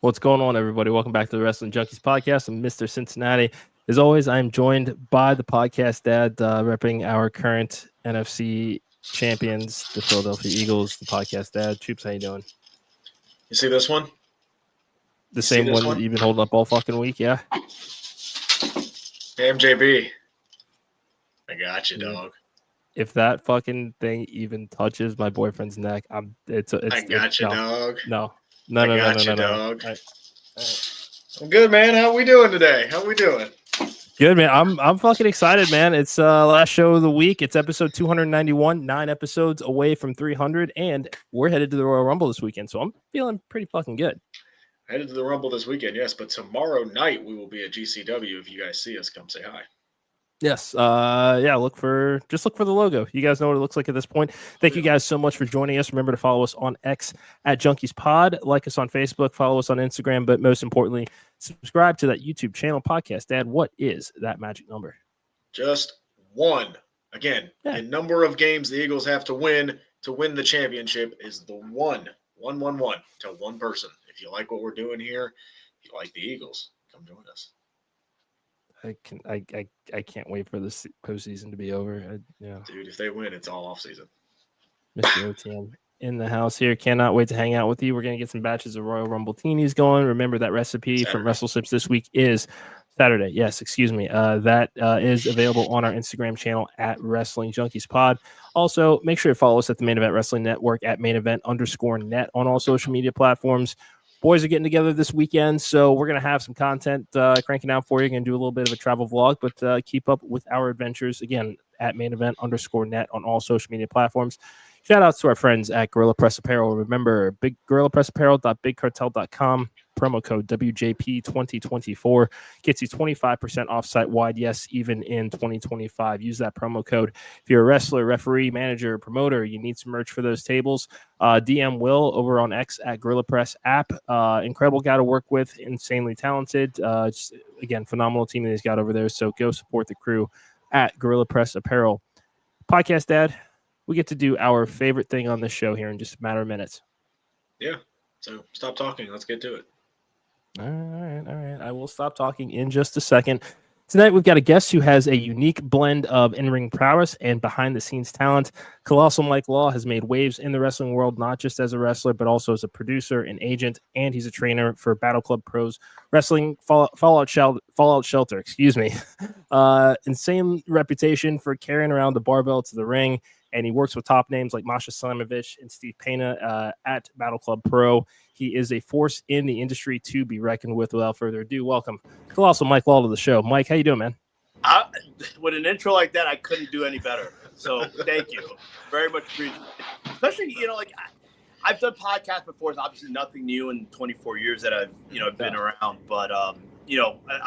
What's going on, everybody? Welcome back to the Wrestling Junkies podcast. I'm Mr. Cincinnati. As always, I'm joined by the podcast dad, repping our current NFC champions, the Philadelphia Eagles. The podcast dad, Troops, how you doing? You see this one? The same one that you've been holding up all fucking week, yeah? Hey, MJB. I got you, dog. If that fucking thing even touches my boyfriend's neck, I got you, dog. No. Dog. I'm good, man. How we doing today? Good, man. I'm fucking excited, man. It's last show of the week. It's episode 291, 9 episodes away from 300, and we're headed to the Royal Rumble this weekend, so I'm feeling pretty fucking good. Headed to the Rumble this weekend, yes, but tomorrow night we will be at GCW. If you guys see us, come say hi. Yes. Look for the logo. You guys know what it looks like at this point. Thank you guys so much for joining us. Remember to follow us on X at Junkies Pod, like us on Facebook, follow us on Instagram, but most importantly, subscribe to that YouTube channel. Podcast Dad, what is that magic number? Just one. Again, the number of games the Eagles have to win the championship is the one to one person. If you like what we're doing here, if you like the Eagles, come join us. I can't wait for this postseason to be over. Dude, if they win, it's all off season. Mr. OTM in the house here. Cannot wait to hang out with you. We're gonna get some batches of Royal Rumble teenies going. Remember that recipe from WrestleSips this week is Saturday. Yes, excuse me. That is available on our Instagram channel at Wrestling Junkies Pod. Also, make sure to follow us at the Main Event Wrestling Network at mainevent_net on all social media platforms. Boys are getting together this weekend, so we're going to have some content cranking out for you. Going to do a little bit of a travel vlog, but keep up with our adventures, again, at mainevent_net on all social media platforms. Shout outs to our friends at Gorilla Press Apparel. Remember, gorillapressapparel.bigcartel.com. Promo code WJP2024 gets you 25% off site-wide, yes, even in 2025. Use that promo code. If you're a wrestler, referee, manager, promoter, you need some merch for those tables, DM Will over on X at Gorilla Press app. Incredible guy to work with, insanely talented. Just, again, phenomenal team that he's got over there, so go support the crew at Gorilla Press Apparel. Podcast Dad, we get to do our favorite thing on this show here in just a matter of minutes. Yeah, so stop talking. Let's get to it. All right. I will stop talking in just a second. Tonight, we've got a guest who has a unique blend of in-ring prowess and behind-the-scenes talent. Colossal Mike Law has made waves in the wrestling world, not just as a wrestler, but also as a producer, an agent, and he's a trainer for Battle Club Pros Wrestling Fallout Shelter. Insane reputation for carrying around the barbell to the ring, and he works with top names like Masha Slamovich and Steve Pena at Battle Club Pro. He is a force in the industry to be reckoned with. Without further ado, welcome Colossal Mike Law to the show. Mike, how you doing, man? With an intro like that, I couldn't do any better. So thank you. Very much appreciated. Especially, I've done podcasts before. It's obviously nothing new in 24 years that I've, been around. But, I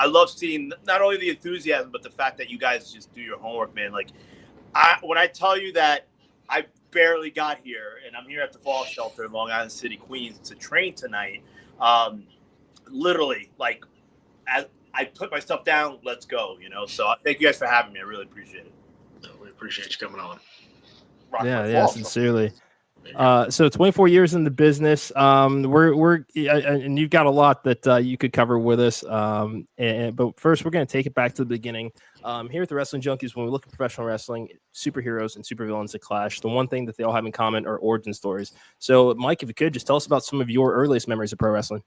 love seeing not only the enthusiasm, but the fact that you guys just do your homework, man. Like, when I tell you that I barely got here, and I'm here at the Fallout Shelter in Long Island City, Queens, to train tonight. Literally, like, as I put my stuff down, let's go. So thank you guys for having me. I really appreciate it. We appreciate you coming on. Yeah, sincerely. So 24 years in the business. We're and you've got a lot that you could cover with us. But first, we're going to take it back to the beginning. Here at the Wrestling Junkies, when we look at professional wrestling, superheroes and supervillains that clash, the one thing that they all have in common are origin stories. So, Mike, if you could just tell us about some of your earliest memories of pro wrestling.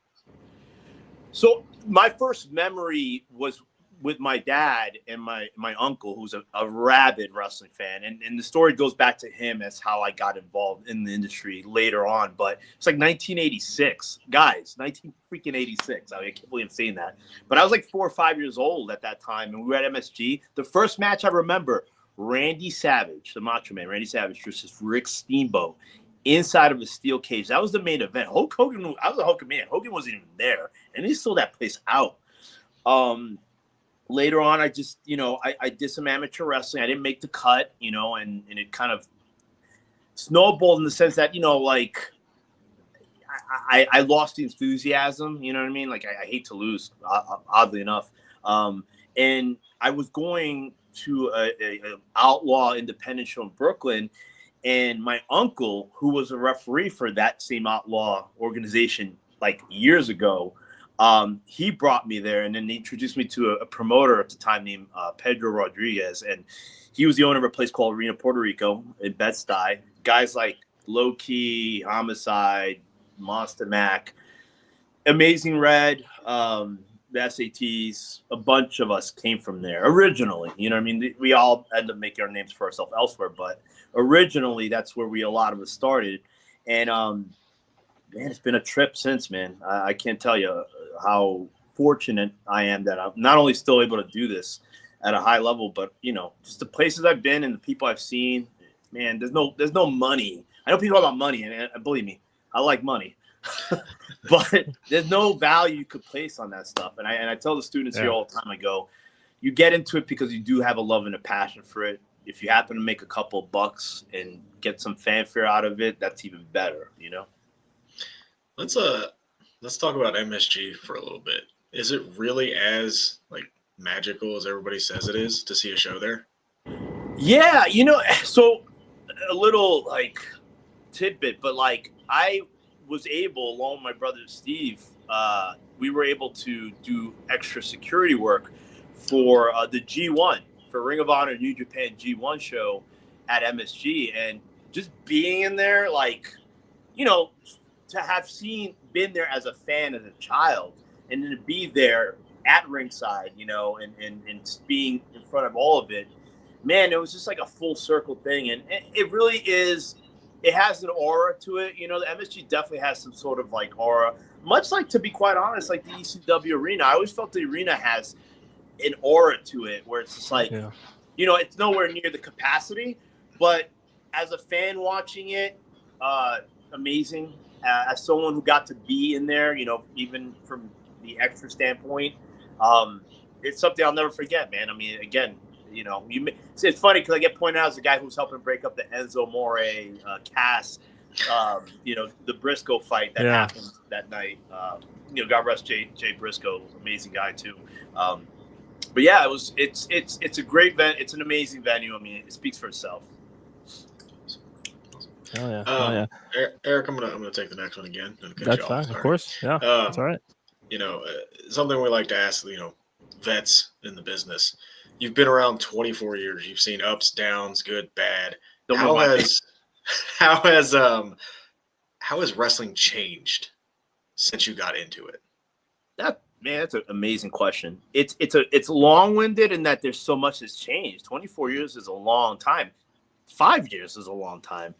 So my first memory was with my dad and my uncle, who's a rabid wrestling fan. And the story goes back to him as how I got involved in the industry later on. But it's like 1986. Guys, 1986. I can't believe I'm saying that. But I was like 4 or 5 years old at that time, and we were at MSG. The first match I remember, Randy Savage, the Macho Man, Randy Savage versus Rick Steamboat inside of a steel cage. That was the main event. Hulk Hogan, I was a Hulk man. Hogan wasn't even there, and he sold that place out. Later on, I just, I did some amateur wrestling. I didn't make the cut, and it kind of snowballed in the sense that, I lost the enthusiasm, you know what I mean? Like, I hate to lose, oddly enough. And I was going to a outlaw independent show in Brooklyn, and my uncle, who was a referee for that same outlaw organization, like years ago. He brought me there, and then he introduced me to a promoter at the time named Pedro Rodriguez, and he was the owner of a place called Arena Puerto Rico in Bed-Stuy. Guys like Low Key, Homicide, Monster Mac, Amazing Red, the SATs, a bunch of us came from there originally. You know what I mean? We all end up making our names for ourselves elsewhere, but originally that's where a lot of us started. And man, it's been a trip since, man. I can't tell you how fortunate I am that I'm not only still able to do this at a high level, but just the places I've been and the people I've seen. Man, there's no money. I know people talk about money, and believe me, I like money, but there's no value you could place on that stuff. And I tell the students here all the time, I go, you get into it because you do have a love and a passion for it. If you happen to make a couple of bucks and get some fanfare out of it, that's even better, Let's talk about MSG for a little bit. Is it really as magical as everybody says it is to see a show there? Yeah, so a little tidbit, but I was able, along with my brother Steve, we were able to do extra security work for the G1, for Ring of Honor New Japan G1 show at MSG, and just being in there, to have been there as a fan as a child, and then to be there at ringside, and being in front of all of it, man, it was just like a full circle thing. And it really is, it has an aura to it. The MSG definitely has some sort of aura, much like, to be quite honest, like the ECW arena. I always felt the arena has an aura to it where it's just it's nowhere near the capacity, but as a fan watching it, amazing. As someone who got to be in there, even from the extra standpoint, it's something I'll never forget, man. I mean, again, it's funny because I get pointed out as the guy who's helping break up the Enzo More, Cass, the Briscoe fight that happened that night. God rest Jay Briscoe, amazing guy too. But yeah, it's a great event. It's an amazing venue. I mean, it speaks for itself. Oh yeah. Eric, I'm gonna take the next one again. That's fine, of course. Yeah, that's all right. Something we like to ask, vets in the business. You've been around 24 years. You've seen ups, downs, good, bad. How has wrestling changed since you got into it? That's an amazing question. It's long-winded in that there's so much that's changed. 24 years is a long time. 5 years is a long time.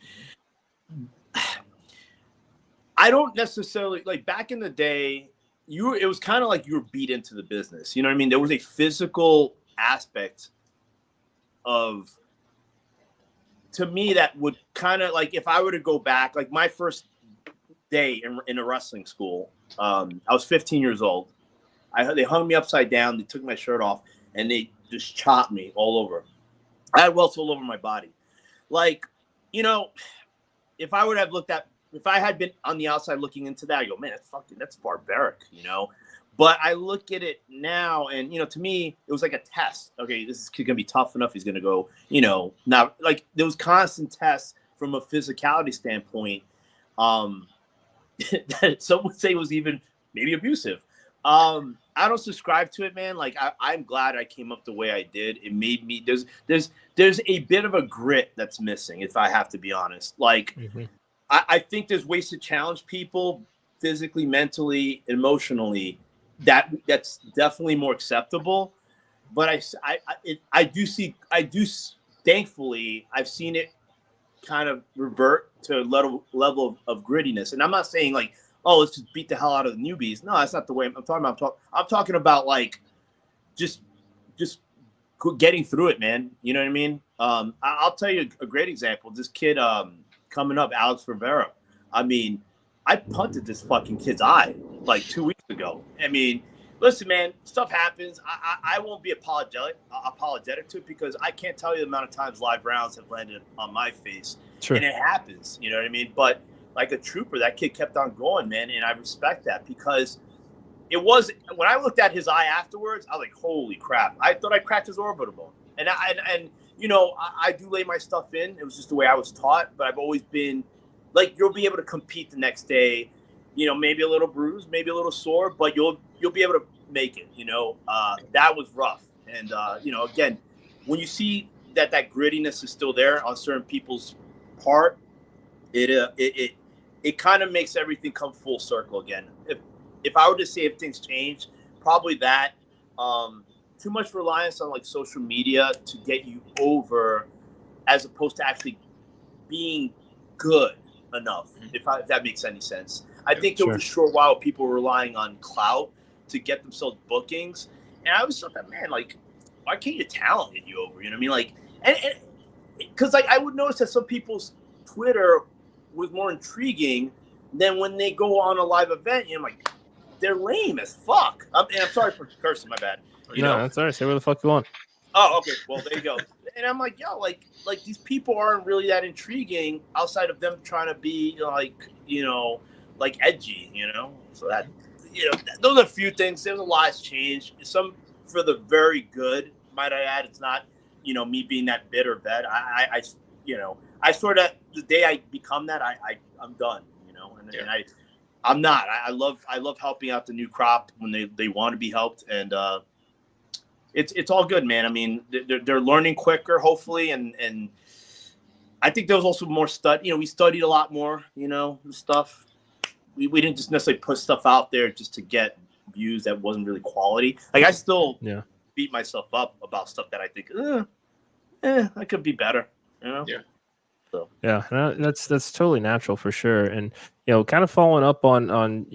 I don't necessarily back in the day. It was kind of like you were beat into the business. You know what I mean? There was a physical aspect to me that would kind of if I were to go back, my first day in a wrestling school, I was 15 years old. They hung me upside down. They took my shirt off and they just chopped me all over. I had welts all over my body. If I would have if I had been on the outside looking into that, I go, man, that's barbaric, But I look at it now, and to me, it was like a test. Okay, this is gonna be tough enough. He's gonna go, now there was constant tests from a physicality standpoint. That some would say was even maybe abusive. I don't subscribe to it, man. I'm glad I came up the way I did. It made me there's a bit of a grit that's missing, if I have to be honest. I think there's ways to challenge people physically, mentally, emotionally. That's definitely more acceptable. But thankfully, I've seen it kind of revert to a level of grittiness. And I'm not saying let's just beat the hell out of the newbies. No, that's not the way I'm talking about. I'm talking about just getting through it, man. You know what I mean? I'll tell you a great example. This kid coming up, Alex Rivera. I mean, I punted this fucking kid's eye 2 weeks ago. I mean, listen, man, stuff happens. I won't be apologetic to it because I can't tell you the amount of times live rounds have landed on my face. Sure. And it happens. You know what I mean? But like a trooper, that kid kept on going, man, and I respect that because it was when I looked at his eye afterwards, I was like, holy crap! I thought I cracked his orbital bone, and I do lay my stuff in. It was just the way I was taught, but I've always been you'll be able to compete the next day. maybe a little bruised, maybe a little sore, but you'll be able to make it. That was rough. And again, when you see that grittiness is still there on certain people's part, it kind of makes everything come full circle again. If I were to say if things change, probably that. Too much reliance on like social media to get you over, as opposed to actually being good enough. If that makes any sense. I think there was a short while people were relying on clout to get themselves bookings, and I always thought that, man, like, why can't your talent get you over? You know what I mean? Like, and because like I would notice that some people's Twitter was more intriguing than when they go on a live event. Like, they're lame as fuck. I'm sorry for cursing, my bad. No, that's all right. Say what the fuck you want. Oh, okay. Well, there you go. And I'm like, yo, like these people aren't really that intriguing outside of them trying to be like edgy, So that, those are a few things. There's a lot has changed. Some for the very good, might I add. It's not, me being that bitter vet. I sort of, the day I become that, I'm done, and I'm not. I love helping out the new crop when they want to be helped, and it's all good, man. I mean, they're learning quicker, hopefully, and I think there was also more study. We studied a lot more, stuff. We didn't just necessarily put stuff out there just to get views that wasn't really quality. Like, I still beat myself up about stuff that I think, I could be better, Yeah. So. Yeah, that's totally natural for sure. And, kind of following up on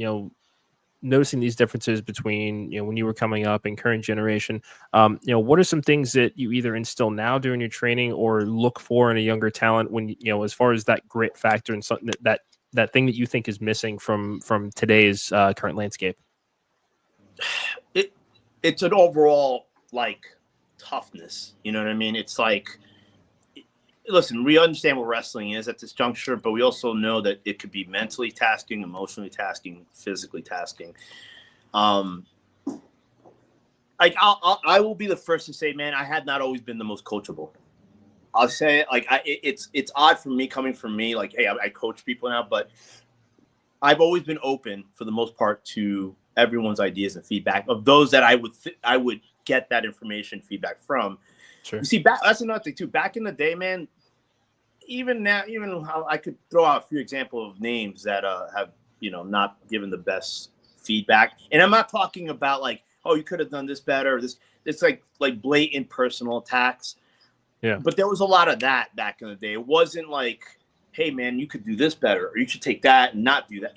noticing these differences between, when you were coming up and current generation, what are some things that you either instill now during your training or look for in a younger talent when, as far as that grit factor and something that thing that you think is missing from today's current landscape? It's an overall like toughness. You know what I mean? It's like, listen, we understand what wrestling is at this juncture, but we also know that it could be mentally tasking, emotionally tasking, physically tasking. Like I will be the first to say, man, I had not always been the most coachable. I'll say it, like it's odd for me coming from me, like, hey, I coach people now, but I've always been open for the most part to everyone's ideas and feedback of those that I would get that information feedback from. Sure. You see, that's another thing too. Back in the day, man, even now, even how I could throw out a few examples of names that have not given the best feedback, and I'm not talking about like, oh, you could have done this better. Or this, it's like blatant personal attacks. Yeah. But there was a lot of that back in the day. It wasn't like, hey, man, you could do this better, or you should take that and not do that.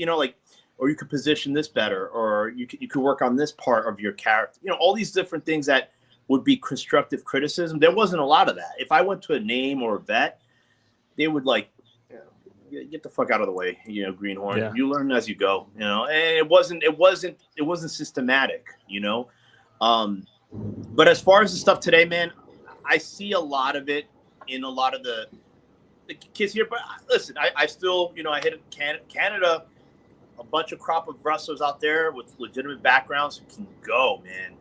Or you could position this better, or you could work on this part of your character. All these different things that would be constructive criticism. There wasn't a lot of that. If I went to a name or a vet, they would like, get the fuck out of the way, greenhorn. Yeah. You learn as you go, and it wasn't systematic, But as far as the stuff today, man, I see a lot of it in a lot of the kids here. But listen, I still, I hit Canada, a bunch of crop of wrestlers out there with legitimate backgrounds who can go, man.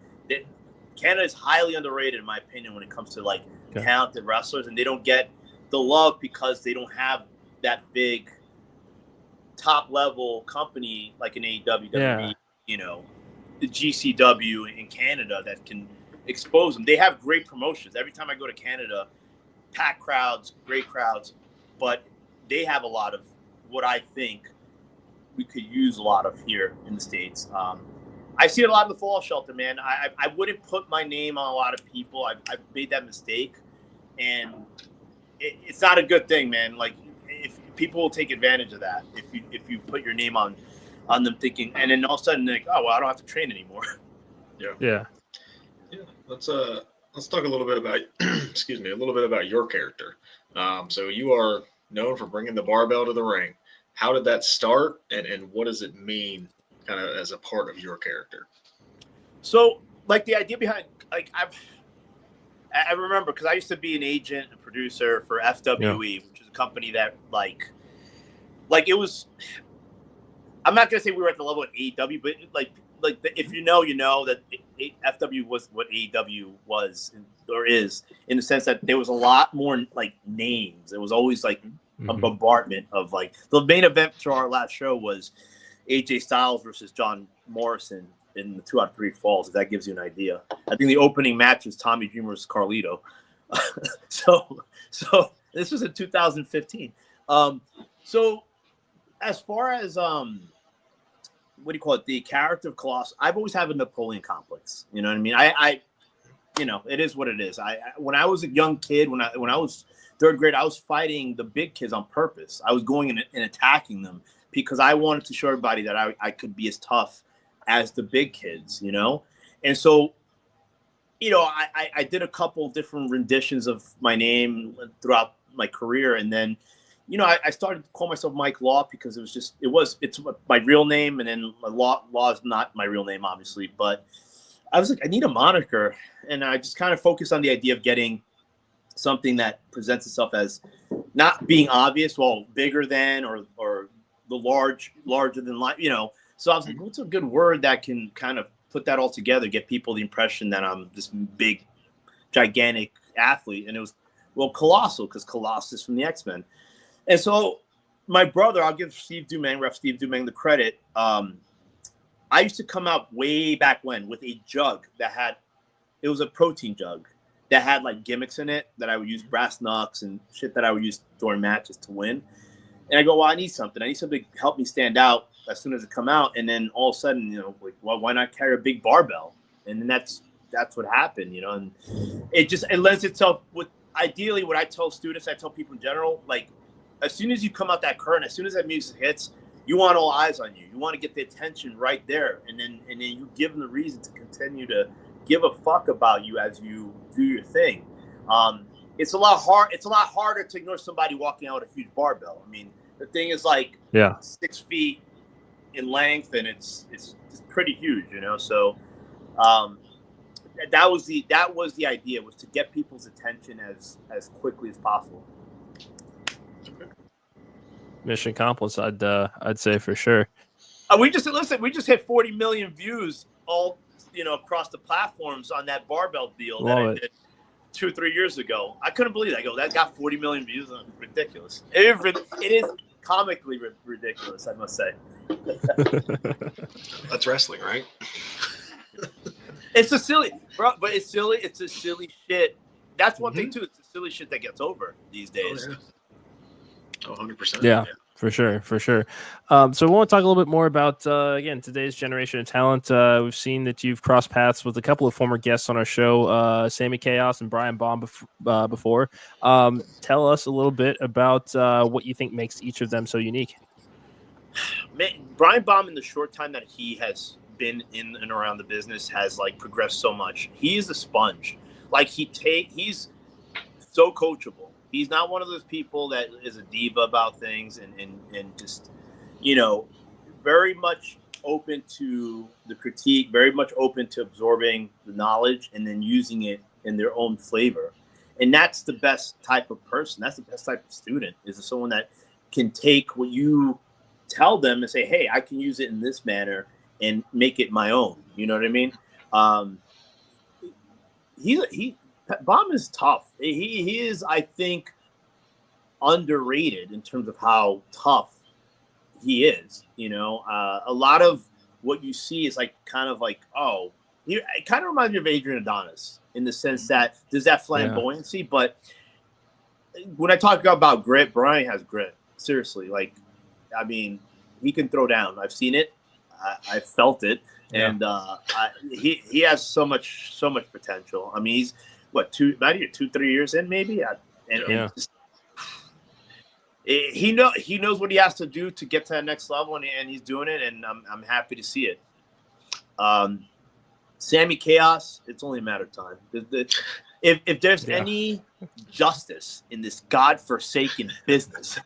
Canada is highly underrated, in my opinion, when it comes to like talented wrestlers, and they don't get the love because they don't have that big top level company like an AEW, the GCW in Canada that can expose them. They have great promotions. Every time I go to Canada, packed crowds, great crowds, but they have a lot of what I think we could use a lot of here in the States. I see it a lot in the Fallout Shelter, man. I wouldn't put my name on a lot of people. I've made that mistake, and it's not a good thing, man. Like, if people will take advantage of that, if you put your name on them, thinking, and then all of a sudden they're like, oh well, I don't have to train anymore. Yeah. Let's talk a little bit about excuse me, a little bit about your character. So you are known for bringing the barbell to the ring. How did that start, and what does it mean kind of as a part of your character? So, like, the idea behind, like, I remember, because I used to be an agent and producer for FWE, which is a company that like it was, I'm not gonna say we were at the level of AEW, but like if you know that FW was what AEW was or is, in the sense that there was a lot more like names. It was always like a bombardment of like, the main event to our last show was AJ Styles versus John Morrison in the 2 out of 3 falls, if that gives you an idea. I think the opening match was Tommy Dreamer versus Carlito. So this was in 2015. So as far as what do you call it? The character of Colossal, I've always had a Napoleon complex. You know what I mean? I it is what it is. When I was a young kid, when I was 3rd grade, I was fighting the big kids on purpose. I was going and attacking them because I wanted to show everybody that I could be as tough as the big kids, And so, I did a couple different renditions of my name throughout my career. And then, I started to call myself Mike Law because it's my real name. And then Law is not my real name, obviously. But I was like, I need a moniker. And I just kind of focused on the idea of getting something that presents itself as not being obvious, bigger than or the larger than life, So I was like, what's a good word that can kind of put that all together, get people the impression that I'm this big, gigantic athlete. And it was, Colossal, because Colossus from the X-Men. And so my brother, I'll give Ref Steve Dumang the credit. I used to come out way back when with a jug it was a protein jug that had like gimmicks in it that I would use, brass knucks and shit that I would use during matches to win. And I go, well, I need something to help me stand out as soon as it come out. And then all of a sudden, why not carry a big barbell? And then that's what happened, and it lends itself with ideally what I tell students, I tell people in general, like as soon as you come out that curtain, as soon as that music hits, you want all eyes on you. You want to get the attention right there. And then you give them the reason to continue to give a fuck about you as you do your thing. It's a lot harder to ignore somebody walking out with a huge barbell. I mean, the thing is like 6 feet in length, and it's pretty huge, So that was the idea, was to get people's attention as quickly as possible. Mission accomplished, I'd say for sure. We just hit 40 million views all across the platforms on that barbell deal that I did 2-3 years ago. I couldn't believe that. That got 40 million views. Ridiculous. It is comically ridiculous, I must say. That's wrestling, right? It's a silly, bro, but it's silly. It's a silly shit. That's one thing too. It's a silly shit that gets over these days. Oh, 100%. Yeah. For sure. So we want to talk a little bit more about, again, today's generation of talent. We've seen that you've crossed paths with a couple of former guests on our show, Sammy Chaos and Brian Baum before. Tell us a little bit about what you think makes each of them so unique. Man, Brian Baum, in the short time that he has been in and around the business, has like progressed so much. He is a sponge. Like he's so coachable. He's not one of those people that is a diva about things and just, very much open to the critique, very much open to absorbing the knowledge and then using it in their own flavor. And that's the best type of person. That's the best type of student, is someone that can take what you tell them and say, hey, I can use it in this manner and make it my own. You know what I mean? Baum is tough. He is, I think, underrated in terms of how tough he is. A lot of what you see is like kind of like, it kind of reminds me of Adrian Adonis in the sense that there's that flamboyancy. But when I talk about grit, Brian has grit. Seriously, like, I mean, he can throw down. I've seen it. I felt it, and he has so much potential. I mean, he's what, 2-3 years in, maybe, and just, he knows what he has to do to get to that next level, and he's doing it, and I'm happy to see it. Sammy Chaos, it's only a matter of time. If there's any justice in this godforsaken business,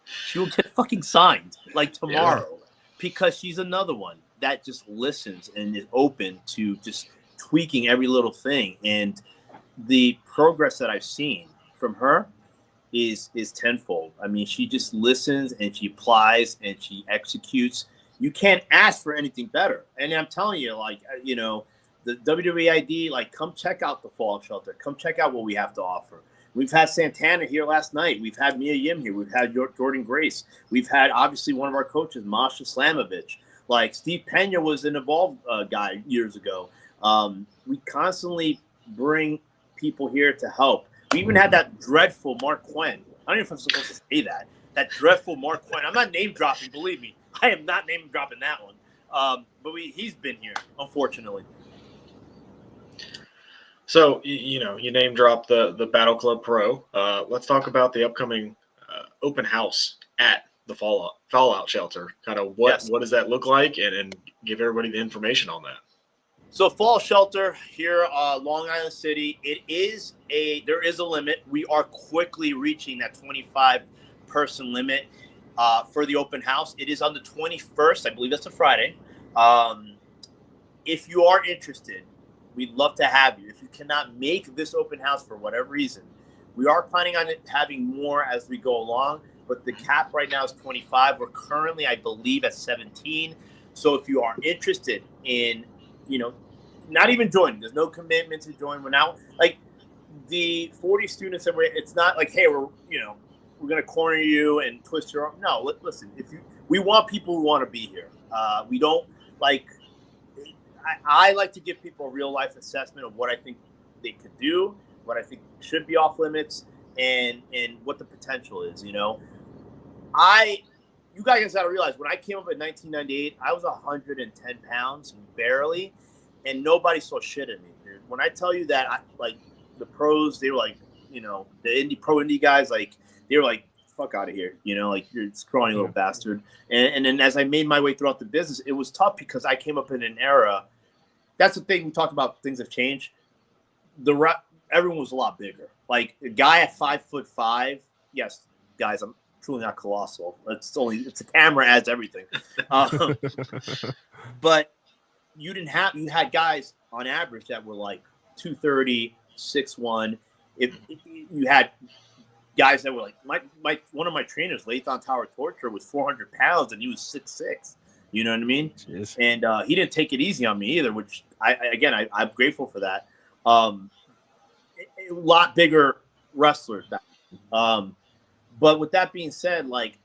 she will get fucking signed like tomorrow, because she's another one that just listens and is open to just tweaking every little thing. And the progress that I've seen from her is tenfold. I mean, she just listens and she applies and she executes. You can't ask for anything better. And I'm telling you, like, the WWE ID, like, come check out the Fallout Shelter. Come check out what we have to offer. We've had Santana here last night. We've had Mia Yim here. We've had Jordan Grace. We've had, obviously, one of our coaches, Masha Slamovich. Like, Steve Pena was an Evolve guy years ago. We constantly bring people here to help. We even had that dreadful Mark Quinn. I don't know if I'm supposed to say that. That dreadful Mark Quinn. I'm not name dropping, believe me. I am not name dropping that one. But he's been here, unfortunately. So, you name drop the Battle Club Pro. Let's talk about the upcoming open house at the Fallout Shelter. Kind of what does that look like, and give everybody the information on that. So Fallout Shelter here, Long Island City, there is a limit. We are quickly reaching that 25-person limit for the open house. It is on the 21st. I believe that's a Friday. If you are interested, we'd love to have you. If you cannot make this open house for whatever reason, we are planning on having more as we go along, but the cap right now is 25. We're currently, I believe, at 17. So if you are interested in, not even joining, there's no commitment to join. We're now, like, the 40 students that it's not like, hey, we're going to corner you and twist your arm. No, listen, we want people who want to be here. We don't, like, I like to give people a real life assessment of what I think they could do, what I think should be off limits, and what the potential is. You guys got to realize, when I came up in 1998, I was 110 pounds, barely, and nobody saw shit in me, dude. When I tell you that, the pros, they were like, the pro indie guys, like, they were like, fuck out of here, like, you're a scrawny little bastard. And then as I made my way throughout the business, it was tough because I came up in an era. That's the thing we talked about. Things have changed. Everyone was a lot bigger. Like, a guy at 5'5". Yes, guys, I'm truly not colossal. It's a camera adds everything. But you had guys on average that were like 230, 6'1". If you had guys that were like, one of my trainers, Lathon Tower Torture, was 400 pounds and he was 6'6". You know what I mean? Jeez. And he didn't take it easy on me either, which I'm grateful for that. A lot bigger wrestlers back then. But with that being said, like,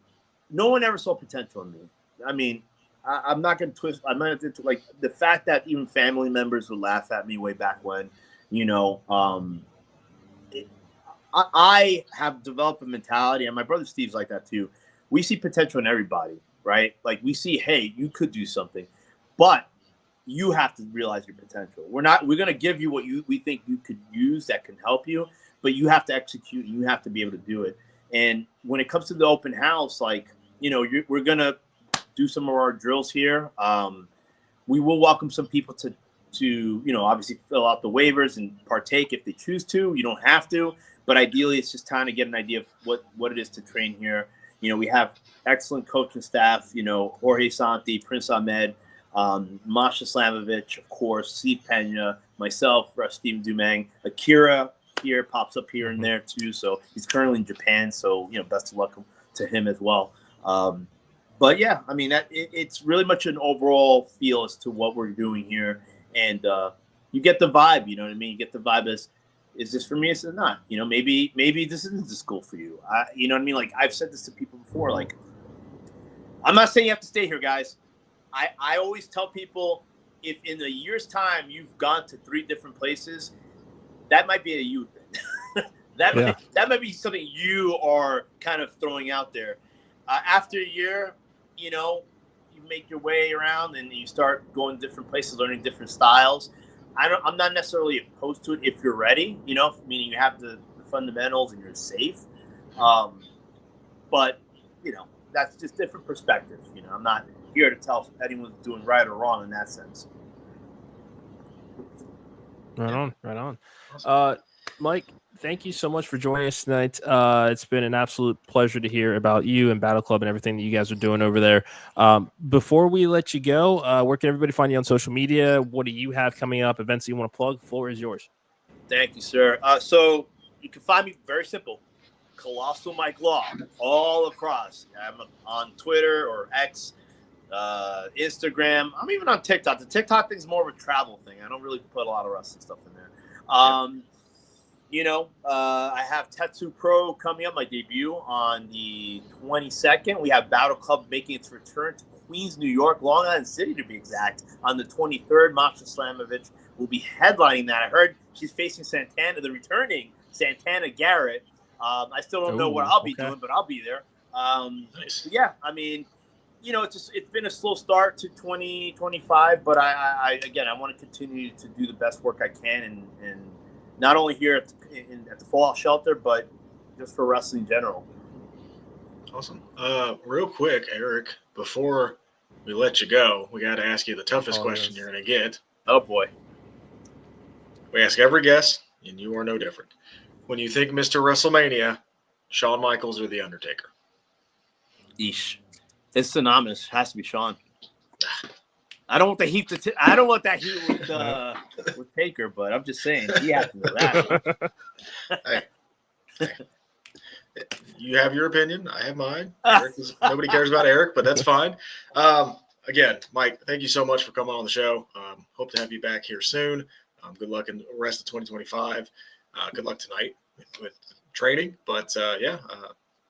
no one ever saw potential in me. I mean, I'm not going to twist. I'm not going to, like, the fact that even family members would laugh at me way back when, I have developed a mentality, and my brother Steve's like that too. We see potential in everybody, right? Like, we see, hey, you could do something, but you have to realize your potential. We're going to give you what we think you could use that can help you, but you have to execute and you have to be able to do it. And when it comes to the open house, like, we're going to do some of our drills here. We will welcome some people to obviously fill out the waivers and partake if they choose to. You don't have to, but ideally it's just time to get an idea of what it is to train here. We have excellent coaching staff, Jorge Santi, Prince Ahmed, Masha Slamovich, of course, Steve Pena, myself, Stephen Dumang, Akira here pops up here and there too. So he's currently in Japan. So, best of luck to him as well. But yeah, I mean, it's really much an overall feel as to what we're doing here. And you get the vibe, you know what I mean? You get the vibe as, is this for me? Is it not? Maybe this isn't the school for you. You know what I mean? Like, I've said this to people before. Like, I'm not saying you have to stay here, guys. I always tell people, if in a year's time you've gone to 3 different places, that might be a you thing. That might be something you are kind of throwing out there. After a year, you make your way around and you start going to different places, learning different styles. I'm not necessarily opposed to it if you're ready, meaning you have the fundamentals and you're safe. But, that's just different perspectives. I'm not here to tell if anyone's doing right or wrong in that sense. Right on. Mike, thank you so much for joining us tonight. It's been an absolute pleasure to hear about you and Battle Club and everything that you guys are doing over there. Before we let you go, where can everybody find you on social media? What do you have coming up? Events that you want to plug? The floor is yours. Thank you, sir. So you can find me very simple. Colossal Mike Law all across. I'm on Twitter or X, Instagram. I'm even on TikTok. The TikTok thing is more of a travel thing. I don't really put a lot of wrestling stuff in there. I have Tattoo Pro coming up, my debut on the 22nd. We have Battle Club making its return to Queens, New York, Long Island City to be exact, on the 23rd. Masha Slamovich will be headlining that. I heard she's facing the returning Santana Garrett. I still don't know what I'll be doing, but I'll be there. Nice. Yeah, I mean, it's been a slow start to 2025, but I want to continue to do the best work I can, and not only here at the Fallout Shelter, but just for wrestling in general. Awesome. Real quick, Eric, before we let you go, we got to ask you the toughest question you're going to get. Oh, boy. We ask every guest, and you are no different. When you think Mr. WrestleMania, Shawn Michaels or The Undertaker? Eesh. It's synonymous. It has to be Shawn. I don't want the heat I don't want that heat with Taker, but I'm just saying he has to know that. Hey. You have your opinion. I have mine. Nobody cares about Eric, but that's fine. Again, Mike, thank you so much for coming on the show. Hope to have you back here soon. Good luck in the rest of 2025. Good luck tonight with training. But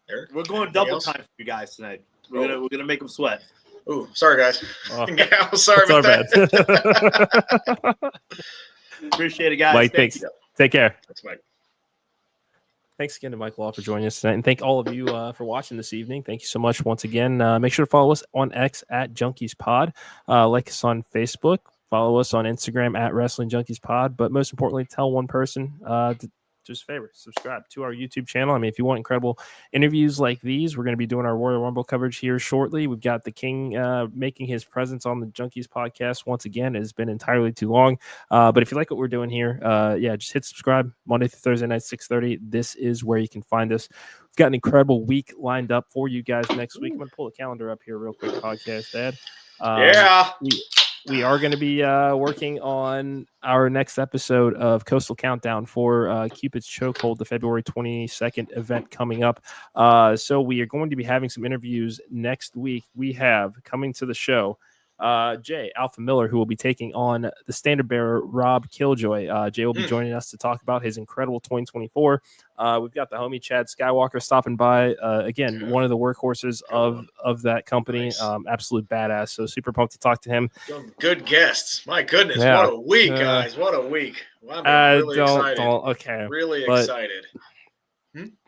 Eric, we're going double time for you guys tonight. We're gonna make them sweat. Ooh, sorry guys. Sorry about that. Appreciate it, guys. Mike, thanks. Take care. Thanks, Mike. Thanks again to Mike Law for joining us tonight. And thank all of you for watching this evening. Thank you so much once again. Make sure to follow us on X at JunkiesPod. Like us on Facebook. Follow us on Instagram at Wrestling Junkies Pod. But most importantly, tell one person to do us a favor. Subscribe to our YouTube channel. I mean, if you want incredible interviews like these, we're going to be doing our Royal Rumble coverage here shortly. We've got the King making his presence on the Junkies podcast once again. It has been entirely too long. But if you like what we're doing here, just hit subscribe Monday through Thursday night, 6:30. This is where you can find us. We've got an incredible week lined up for you guys next week. I'm going to pull the calendar up here real quick, podcast, Dad. We are going to be working on our next episode of Coastal Countdown for Cupid's Chokehold, the February 22nd event coming up. So we are going to be having some interviews next week. We have coming to the show Jay Alpha Miller, who will be taking on the standard bearer Rob Killjoy. Jay will be joining us to talk about his incredible 2024. We've got the homie Chad Skywalker stopping by. Again, one of the workhorses of that company. Nice. Absolute badass. So super pumped to talk to him. Good guests. My goodness, what a week, guys. What a week. Well, I'm really excited. Really excited.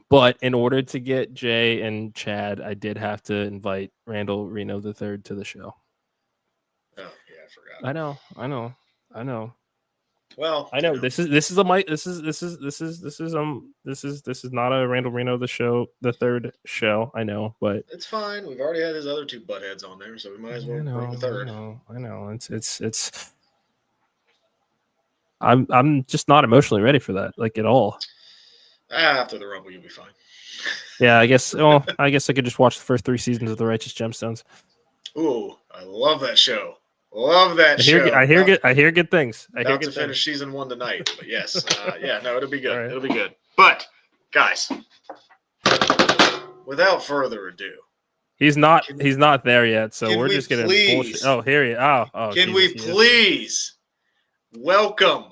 But in order to get Jay and Chad, I did have to invite Randall Reno III to the show. Oh yeah, I forgot. I know. Well, I know this is not a Randall Reno the third show. I know, but it's fine. We've already had his other two buttheads on there, so we might as well bring the third. I know. It's. I'm just not emotionally ready for that, like at all. After the Rumble, you'll be fine. Yeah, I guess. Well, I guess I could just watch the first 3 seasons of The Righteous Gemstones. Ooh, I love that show. Love that show. I hear good things. About to finish season 1 tonight, but yes, it'll be good. Right. It'll be good. But guys, without further ado, he's not there yet, so we're just gonna bullshit. Oh, here he. Oh, can we please welcome,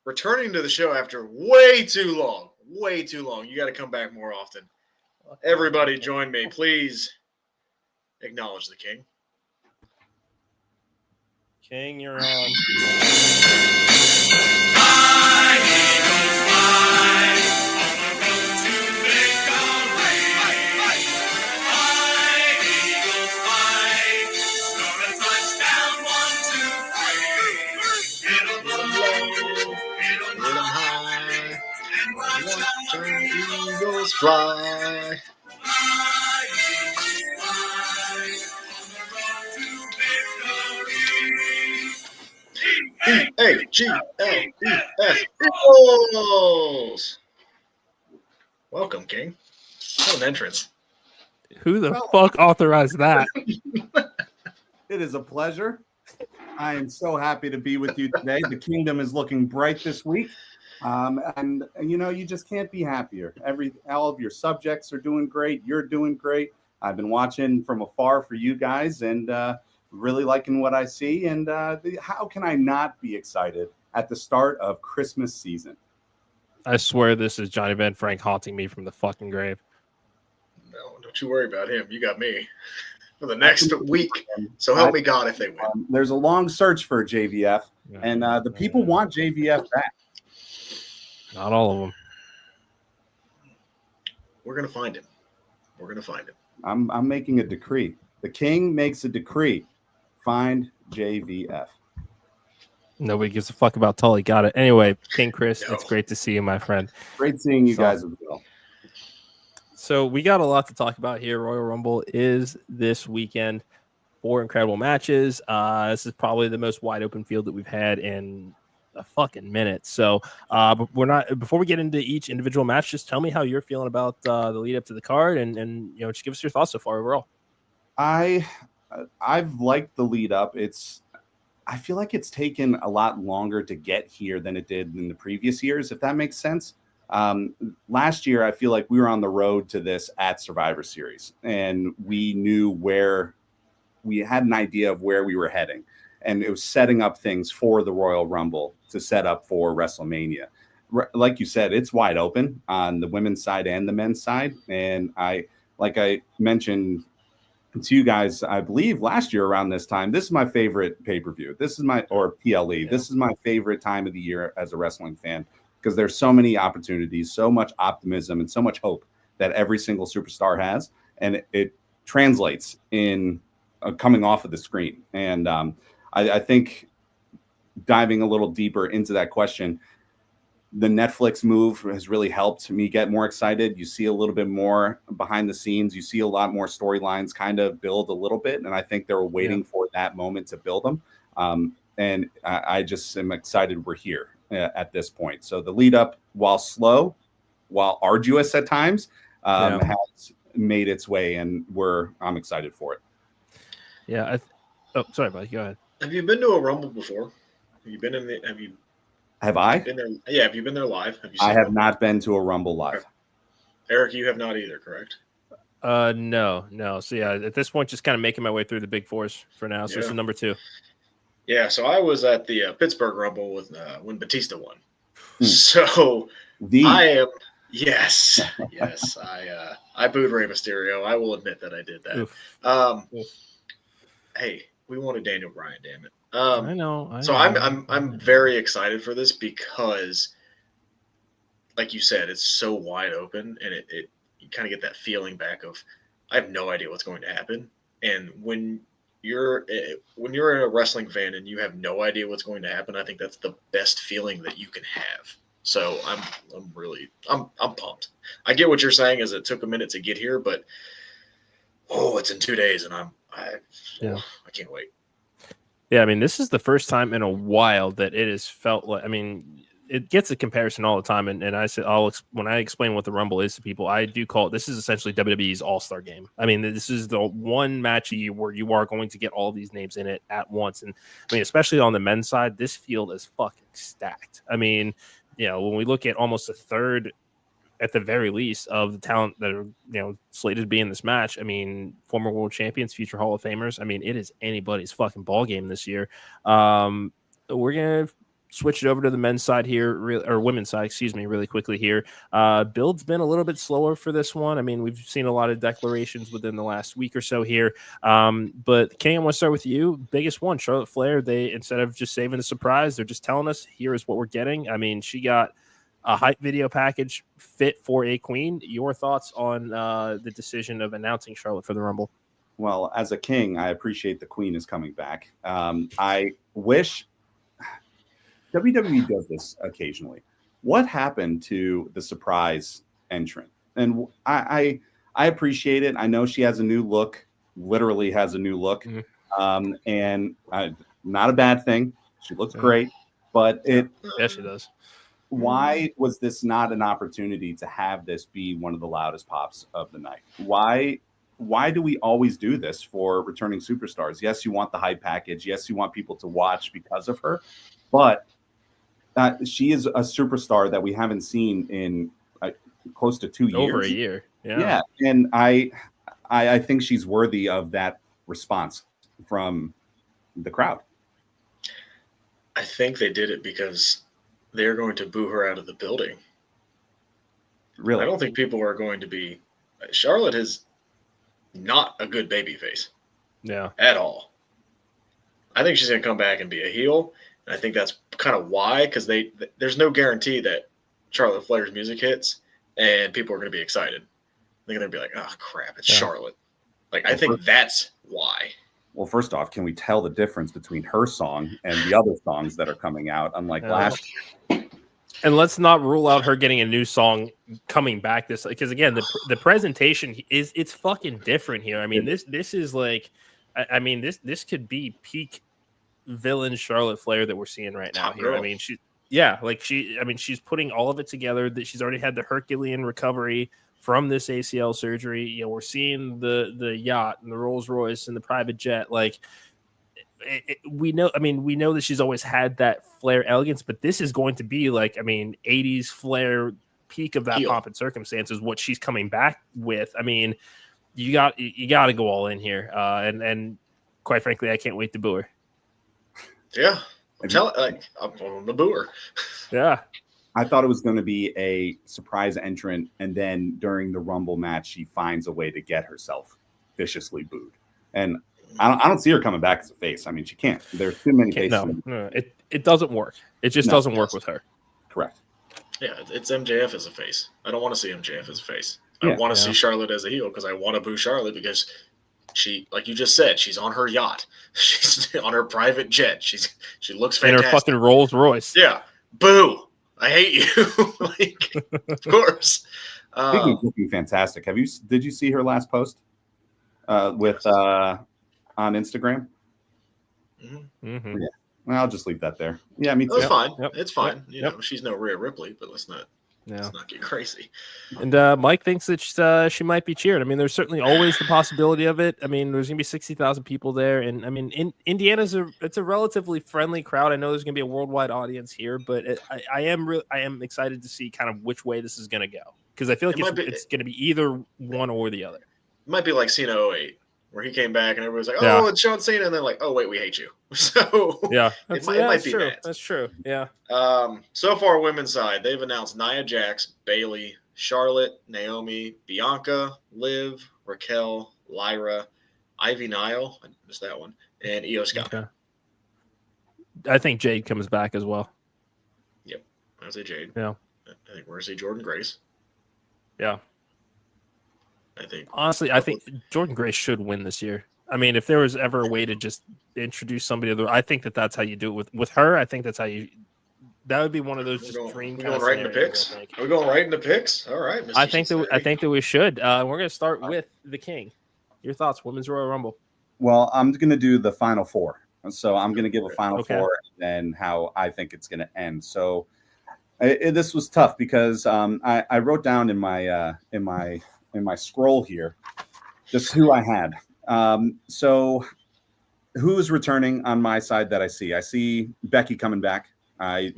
returning to the show after way too long. You got to come back more often. Everybody, join me, please. Acknowledge the King. King, you're on. Eagles fly. E-A-G-L-E-S Eagles. Welcome, King. What an entrance. Who the fuck authorized that? It is a pleasure. I am so happy to be with you today. The kingdom is looking bright this week. And you just can't be happier. All of your subjects are doing great. You're doing great. I've been watching from afar for you guys and really liking what I see. And how can I not be excited at the start of Christmas season? I swear this is Johnny Van Frank haunting me from the fucking grave. No, don't you worry about him. You got me for the next week. So help me God if they win. There's a long search for JVF, and the people want JVF back. Not all of them. We're gonna find him. We're gonna find him. I'm making a decree. The king makes a decree. Find JVF. Nobody gives a fuck about Tully. Got it. Anyway, King Chris, It's great to see you, my friend. Great seeing you guys as well. So we got a lot to talk about here. Royal Rumble is this weekend. 4 incredible matches. This is probably the most wide open field that we've had in a fucking minute. So but before we get into each individual match, just tell me how you're feeling about the lead up to the card and just give us your thoughts so far overall. I've liked the lead up. I feel like it's taken a lot longer to get here than it did in the previous years, if that makes sense. Last year, I feel like we were on the road to this at Survivor Series, and we had an idea of where we were heading, and it was setting up things for the Royal Rumble to set up for WrestleMania. Like you said, it's wide open on the women's side and the men's side. And I mentioned to you guys, I believe last year around this time, this is my favorite pay-per-view. Or PLE. Yeah. This is my favorite time of the year as a wrestling fan, because there's so many opportunities, so much optimism, and so much hope that every single superstar has. And it translates in coming off of the screen. And I think diving a little deeper into that question, the Netflix move has really helped me get more excited. You see a little bit more behind the scenes. You see a lot more storylines kind of build a little bit. And I think they were waiting for that moment to build them. And I just am excited we're here at this point. So the lead up, while slow, while arduous at times, has made its way, and I'm excited for it. Yeah. Sorry, buddy. Go ahead. Have you been to a Rumble before? Have I? Been there? Yeah, have you been there live? I have not been to a Rumble live. Okay. Eric, you have not either, correct? No. So yeah, at this point, just kind of making my way through the big fours for now. So this is number 2. Yeah, so I was at the Pittsburgh Rumble with when Batista won. So I am yes. I booed Rey Mysterio. I will admit that I did that. Hey, we wanted Daniel Bryan, damn it. I know. So I'm very excited for this because, like you said, it's so wide open, and it you kind of get that feeling back of I have no idea what's going to happen. And when you're a wrestling fan and you have no idea what's going to happen, I think that's the best feeling that you can have. So I'm pumped. I get what you're saying, is it took a minute to get here, but it's in 2 days, and I can't wait. Yeah, I mean, this is the first time in a while that it has felt like, I mean, it gets a comparison all the time. And I said, when I explain what the Rumble is to people, I do call it, this is essentially WWE's All-Star game. I mean, this is the one match a year where you are going to get all these names in it at once. And I mean, especially on the men's side, this field is fucking stacked. I mean, when we look at almost a third, at the very least, of the talent that are slated to be in this match, I mean, former world champions, future Hall of Famers. I mean, it is anybody's fucking ball game this year. We're gonna switch it over to the men's side here, or women's side, excuse me, really quickly here. Build's been a little bit slower for this one. I mean, we've seen a lot of declarations within the last week or so here. But King, I want to start with you. Biggest one, Charlotte Flair. They, instead of just saving the surprise, they're just telling us here is what we're getting. I mean, she got a hype video package fit for a queen. Your thoughts on the decision of announcing Charlotte for the Rumble? Well, as a king, I appreciate the queen is coming back. I wish WWE does this occasionally. What happened to the surprise entrant? And I appreciate it. I know she has a new look, literally has a new look. And not a bad thing. She looks great, but yeah, she does. Why was this not an opportunity to have this be one of the loudest pops of the night? Why do we always do this for returning superstars? Yes, you want the hype package. Yes, you want people to watch because of her. But she is a superstar that we haven't seen in close to 2 years. Over a year. Yeah. And I think she's worthy of that response from the crowd. I think they did it because they're going to boo her out of the building Really? I don't think people are going to be. Charlotte is not a good babyface. Yeah. At all. I think she's going to come back and be a heel. And I think that's kind of why, because there's no guarantee that Charlotte Flair's music hits and people are going to be excited. They're going to be like, oh, crap, it's Charlotte. Like, I think that's why. Well, first off, can we tell the difference between her song and the other songs that are coming out, unlike last year? And let's not rule out her getting a new song coming back this, because again, the presentation it's fucking different here. I mean, this is like, I mean, this could be peak villain Charlotte Flair that we're seeing right now here. Girl. I mean, she's putting all of it together. That she's already had the Herculean recovery from this ACL surgery. You know, we're seeing the yacht and the Rolls Royce and the private jet. Like, we know that she's always had that Flair elegance, but this is going to be like, I mean, 80s Flair peak of that pomp and circumstances, what she's coming back with. I mean, you got to go all in here. And quite frankly, I can't wait to boo her. Yeah. I'm the booer. Yeah. I thought it was going to be a surprise entrant, and then during the Rumble match, she finds a way to get herself viciously booed. And I don't see her coming back as a face. I mean, she can't. There's too many faces. No, it doesn't work. It just doesn't work with her. Correct. Yeah, it's MJF as a face. I don't want to see MJF as a face. I want to see Charlotte as a heel because I want to boo Charlotte because she, like you just said, she's on her yacht. She's on her private jet. She looks fantastic. In her fucking Rolls Royce. Yeah. Boo. I hate you. Like, of course. Speaking of looking fantastic, did you see her last post on Instagram? Mm-hmm. Yeah. Well, I'll just leave that there. Yeah, me too. It's fine. Yep. It's fine. Yep. You know, she's no Rhea Ripley, but let's not get crazy. And Mike thinks that she might be cheered. I mean, there's certainly always the possibility of it. I mean, there's going to be 60,000 people there. And I mean, Indiana's it's a relatively friendly crowd. I know there's going to be a worldwide audience here, but I am excited to see kind of which way this is going to go. Because I feel like it's going to be either one or the other. It might be like Cena 08, where he came back and everybody's like, oh, it's John Cena. And then like, oh, wait, we hate you. So yeah, it might be true. that. That's true. Yeah. So far, women's side, they've announced Nia Jax, Bayley, Charlotte, Naomi, Bianca, Liv, Raquel, Lyra, Ivy Nile, I missed that one, and Io Sky. Okay. I think Jade comes back as well. Yep. I say Jade. Yeah. I think we're going to see Jordan Grace. Yeah. I think Jordan Grace should win this year. I mean, if there was ever a way to just introduce somebody I think that's how you do it with her. I think that's how you. That would be one of those dream. We're going right in the picks. Are we going right in the picks? All right. I think that we should. We're going to start with the King. Your thoughts, Women's Royal Rumble? Well, I'm going to do the final four. So I'm going to give a final four and how I think it's going to end. So this was tough because I wrote down in my scroll here just who I had. So who's returning on my side that I see? I see Becky coming back. I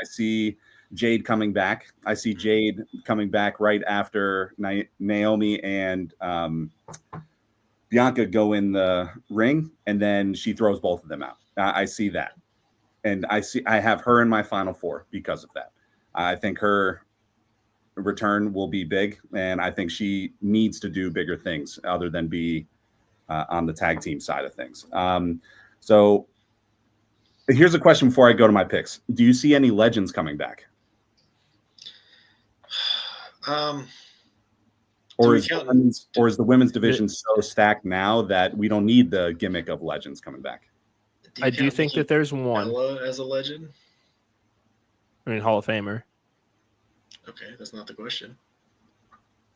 see Jade coming back. I see Jade coming back right after Naomi and Bianca go in the ring, and then she throws both of them out. I see that. And I have her in my final four because of that. I think her return will be big, and I think she needs to do bigger things other than be on the tag team side of things. So here's a question before I go to my picks. Do you see any legends coming back? Or is the women's division so stacked now that we don't need the gimmick of legends coming back? I do think that there's one. Ella as a legend? I mean, Hall of Famer. Okay, that's not the question.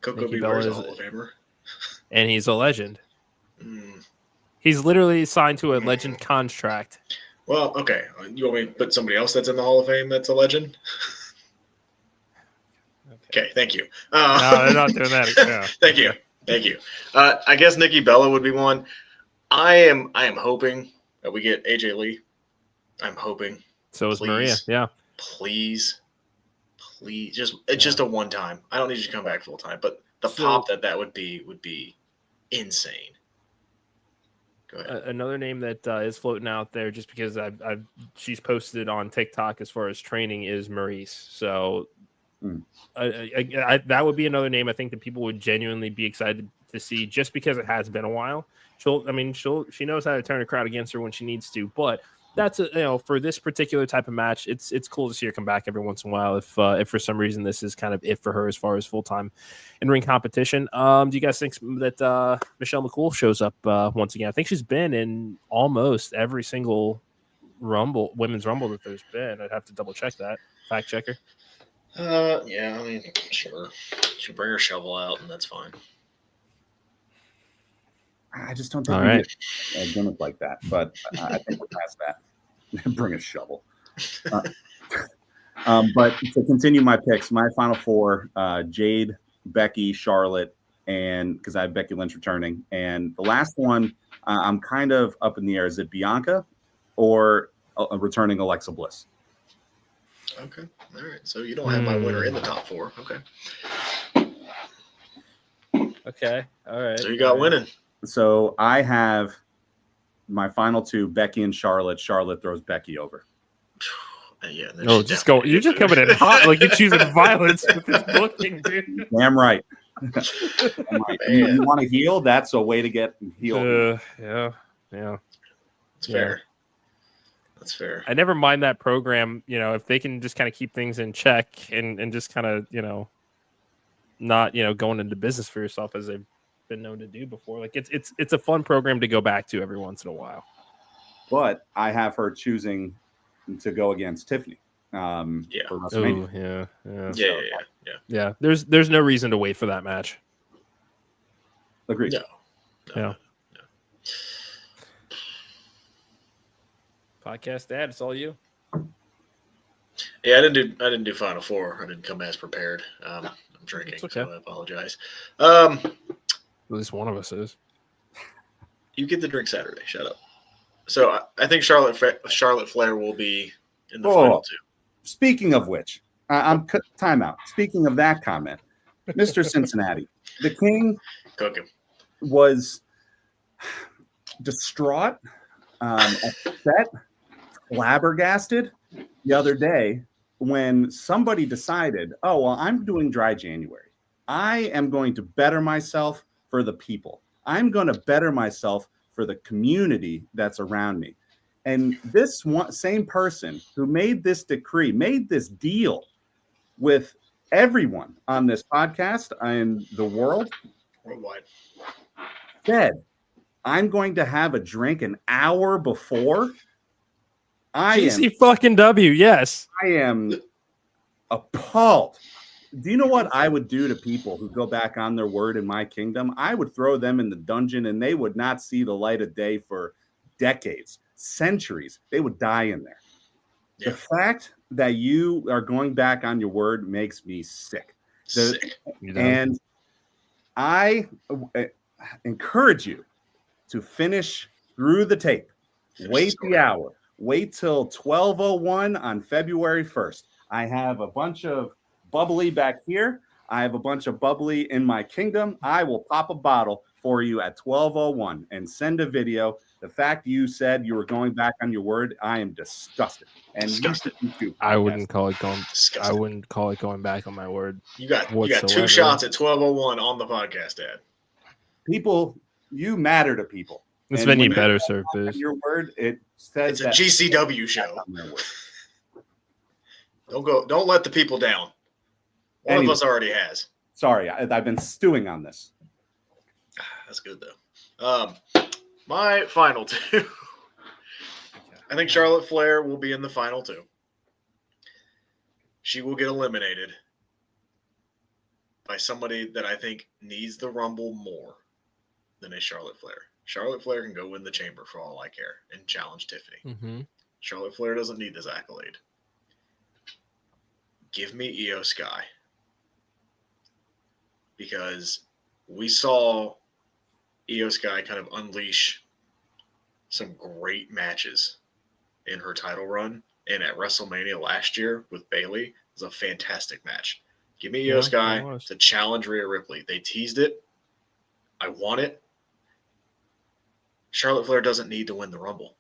Coco Beware is a Hall of Famer. And he's a legend. He's literally signed to a legend contract. Well, okay. You want me to put somebody else that's in the Hall of Fame that's a legend? Okay, thank you. No, they're not doing that. Yeah. Thank you. I guess Nikki Bella would be one. I am hoping that we get AJ Lee. I'm hoping. So is Maria. Yeah. Please, just a one time. I don't need you to come back full time, but the pop that would be insane. Go ahead. Another name that is floating out there, just because she's posted on TikTok as far as training, is Maurice. So That would be another name I think that people would genuinely be excited to see, just because it has been a while. She knows how to turn a crowd against her when she needs to, but that's for this particular type of match, it's cool to see her come back every once in a while. If for some reason this is kind of it for her as far as full time in ring competition, do you guys think that Michelle McCool shows up once again? I think she's been in almost every single women's rumble that there's been. I'd have to double check that. Fact checker. Yeah, I mean, sure. She'll bring her shovel out, and that's fine. I just don't think we need a gimmick like that, but I think we're past that. Bring a shovel. But to continue my picks, my final four: Jade, Becky, Charlotte, and because I have Becky Lynch returning, and the last one I'm kind of up in the air. Is it Bianca or returning Alexa Bliss? Okay, all right. So you don't have my winner in the top four. Okay. Okay. All right. So you got winning. So I have my final two, Becky and Charlotte. Charlotte throws Becky over. Yeah. No, just go. You're just coming in hot, like you're choosing violence with this booking, dude. Damn right. You want to heal? That's a way to get healed. Yeah. It's fair. That's fair. I never mind that program, if they can just kind of keep things in check and just kind of, not, going into business for yourself as they've been known to do before. Like it's a fun program to go back to every once in a while. But I have her choosing to go against Tiffany. For WrestleMania. Yeah. There's no reason to wait for that match. Agreed. No. Podcast Dad, it's all you. Yeah, I didn't do Final Four. I didn't come as prepared. I'm drinking, okay. so I apologize. At least one of us is. You get the drink Saturday. Shut up. So I think Charlotte Flair will be in the final two. Speaking of which, I'm timeout. Speaking of that comment, Mr. Cincinnati, the King was distraught, upset, flabbergasted the other day when somebody decided, oh, well, I'm doing dry January. I am going to better myself for the people. I'm going to better myself for the community that's around me. And this same person who made this decree, made this deal with everyone on this podcast and the world worldwide, said, I'm going to have a drink an hour before. fucking W, yes. I am appalled. Do you know what I would do to people who go back on their word in my kingdom? I would throw them in the dungeon and they would not see the light of day for decades, centuries. They would die in there. Yeah. The fact that you are going back on your word makes me sick. And I encourage you to finish through the tape. Wait the hour. Wait till 12:01 on February 1st. I have a bunch of bubbly back here. I have a bunch of bubbly in my kingdom. I will pop a bottle for you at 12:01 and send a video. The fact you said you were going back on your word, I am disgusted. And disgusted. I wouldn't call it going. Disgusted. I wouldn't call it going back on my word. You got 2 shots at 12:01 on the podcast, Dad. People, you matter to people. This venue better serve booze. Your word, it says it's a GCW show. Don't let the people down. One of us already has. Sorry, I've been stewing on this. That's good though. My final two. I think Charlotte Flair will be in the final two. She will get eliminated by somebody that I think needs the Rumble more than a Charlotte Flair. Charlotte Flair can go win the chamber for all I care and challenge Tiffany. Mm-hmm. Charlotte Flair doesn't need this accolade. Give me Io Sky. Because we saw Io Sky kind of unleash some great matches in her title run. And at WrestleMania last year with Bayley, it was a fantastic match. Give me Io Sky to challenge Rhea Ripley. They teased it. I want it. Charlotte Flair doesn't need to win the Rumble.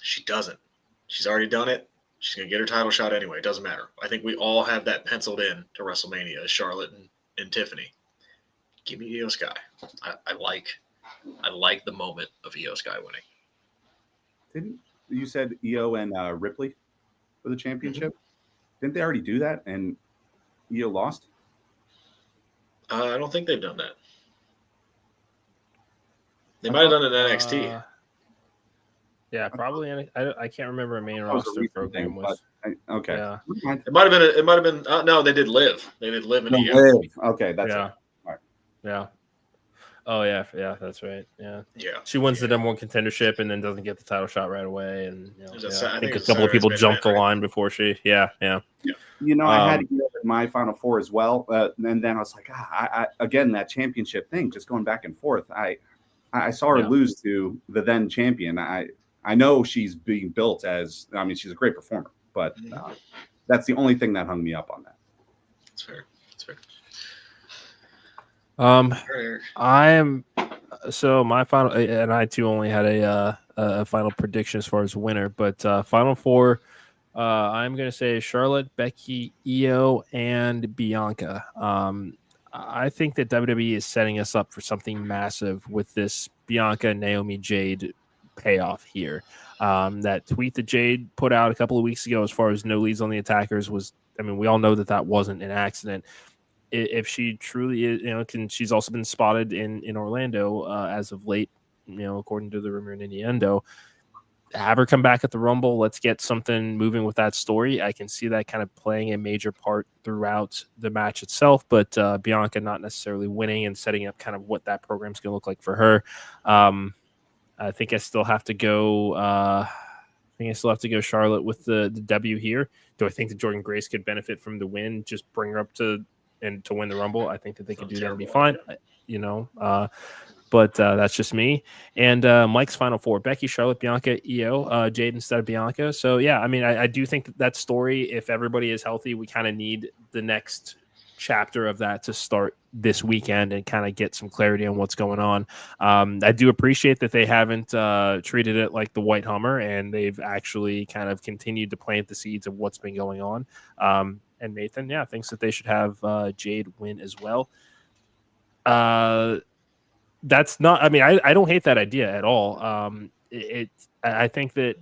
She doesn't. She's already done it. She's going to get her title shot anyway. It doesn't matter. I think we all have that penciled in to WrestleMania, Charlotte and Tiffany. Give me Io Sky. I like the moment of Io Sky winning. Didn't you said Io and Ripley for the championship? Mm-hmm. Didn't they already do that and Io lost? I don't think they've done that. They might have done it in NXT. Yeah, probably. I can't remember a main roster program was. Okay. Yeah. It might have been. No, they did Live. They did Live and Io. Live. Okay, that's yeah. All right. Yeah. Oh yeah, that's right. Yeah. Yeah. She wins the number one contendership and then doesn't get the title shot right away. And I think a couple of of people jumped the line before she. Yeah. I had my Final Four as well, and then I was like, I again that championship thing, just going back and forth. I saw her lose to the then champion. I know she's being built as. I mean, she's a great performer, but that's the only thing that hung me up on that. That's fair. I am. So my final, and I too only had a final prediction as far as winner, but Final Four. I'm going to say Charlotte, Becky, Io, and Bianca. I think that WWE is setting us up for something massive with this Bianca, Naomi, Jade payoff here. That tweet that Jade put out a couple of weeks ago as far as no leads on the attackers was, I mean, we all know that wasn't an accident. If she truly is, she's also been spotted in Orlando as of late, according to the rumor in Innuendo. Have her come back at the Rumble. Let's get something moving with that story. I can see that kind of playing a major part throughout the match itself, but Bianca not necessarily winning and setting up kind of what that program's going to look like for her. I think I still have to go. Charlotte with the W here. Do I think that Jordynne Grace could benefit from the win? Just bring her up to win the Rumble. I think that they could do that and be fine. But that's just me. And Mike's Final Four: Becky, Charlotte, Bianca, Io, Jade instead of Bianca. So yeah, I mean, I do think that story, if everybody is healthy, we kind of need the next chapter of that to start this weekend and kind of get some clarity on what's going on. I do appreciate that they haven't treated it like the White Hummer, and they've actually kind of continued to plant the seeds of what's been going on. And Nathan, thinks that they should have Jade win as well. That's not. I mean, I don't hate that idea at all. I think that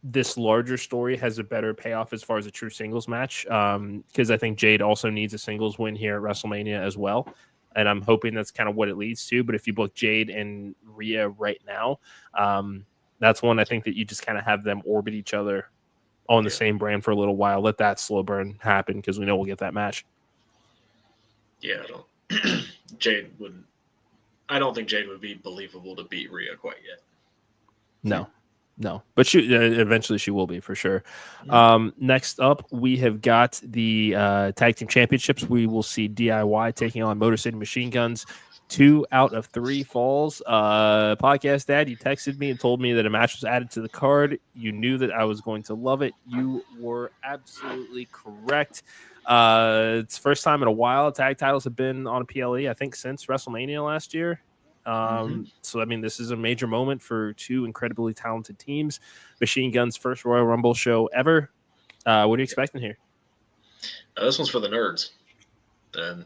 this larger story has a better payoff as far as a true singles match, because I think Jade also needs a singles win here at WrestleMania as well, and I'm hoping that's kind of what it leads to. But if you book Jade and Rhea right now, that's one I think that you just kind of have them orbit each other on the same brand for a little while. Let that slow burn happen because we know we'll get that match. Yeah, I don't think Jade would be believable to beat Rhea quite yet. No, but she eventually she will be for sure. Next up, we have got the tag team championships. We will see DIY taking on Motor City Machine Guns. 2 out of 3 falls. Podcast Dad, you texted me and told me that a match was added to the card. You knew that I was going to love it. You were absolutely correct. It's the first time in a while tag titles have been on a PLE, I think, since WrestleMania last year. So, I mean, this is a major moment for 2 incredibly talented teams. Machine Gun's first Royal Rumble show ever. What are you expecting here? This one's for the nerds. And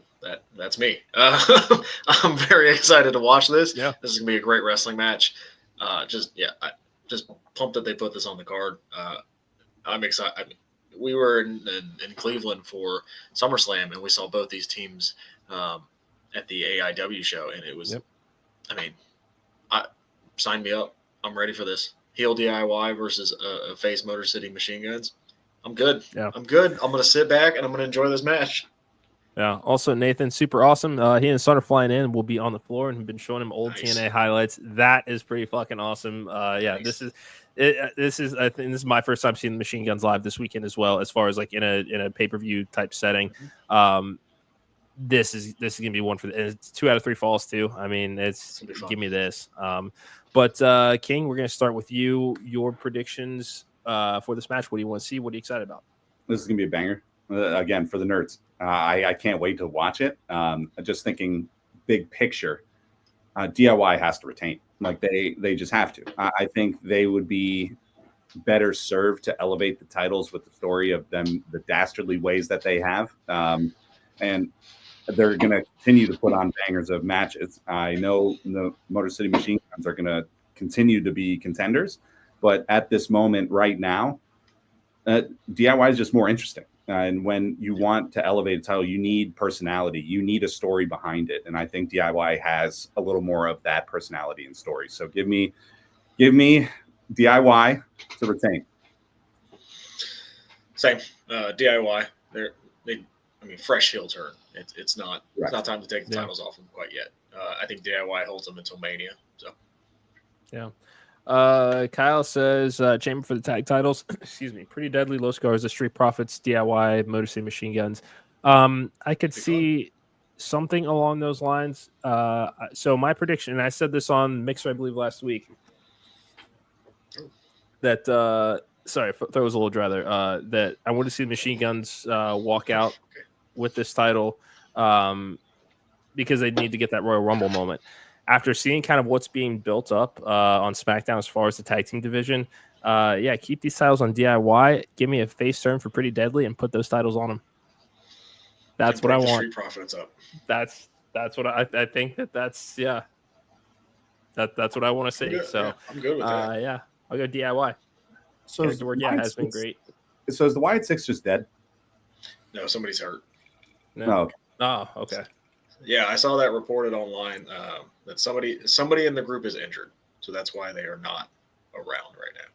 that's me. I'm very excited to watch this. Yeah. This is going to be a great wrestling match. Just pumped that they put this on the card. I'm excited. I mean, we were in Cleveland for SummerSlam, and we saw both these teams at the AEW show, and it was, I mean, sign me up. I'm ready for this. Heel DIY versus a face Motor City Machine Guns. I'm good. Yeah. I'm good. I'm going to sit back, and I'm going to enjoy this match. Yeah. Also, Nathan, super awesome. He and Son are flying in. We'll be on the floor and have been showing him old TNA highlights. That is pretty fucking awesome. Nice. This is I think this is my first time seeing the Machine Guns live this weekend as well, as far as like in a pay-per-view type setting. This is gonna be one for it's 2 out of 3 falls too. I mean, give me this. But King, we're gonna start with you. Your predictions for this match. What do you want to see? What are you excited about? This is gonna be a banger. Again, for the nerds. I can't wait to watch it. Just thinking big picture, DIY has to retain. Like they just have to. I think they would be better served to elevate the titles with the story of them, the dastardly ways that they have. And they're going to continue to put on bangers of matches. I know the Motor City Machine Guns are going to continue to be contenders, but at this moment right now, DIY is just more interesting. And when you want to elevate a title, you need personality. You need a story behind it. And I think DIY has a little more of that personality and story. So give me DIY to retain. Same. DIY. Fresh heel turn. It's not time to take the titles off them quite yet. I think DIY holds them until Mania. So yeah. Kyle says chamber for the tag titles. Excuse me. Pretty Deadly, Los Garza, Street Profits, DIY, Motor City Machine Guns. I could see something along those lines. So my prediction, and I said this on Mixer, I believe, last week, that sorry, throw was a little dry there. That I want to see the Machine Guns walk out with this title because they need to get that Royal Rumble moment. After seeing kind of what's being built up on SmackDown as far as the tag team division, keep these titles on DIY. Give me a face turn for Pretty Deadly and put those titles on them. That's what I want. Street Profits up. That's what I think that's That's what I want to see. So I'm good with that. I'll go DIY. So the word has been great. So is the Wyatt Six just dead? No, somebody's hurt. No. Oh, okay. Yeah, I saw that reported online that somebody in the group is injured, so that's why they are not around right now.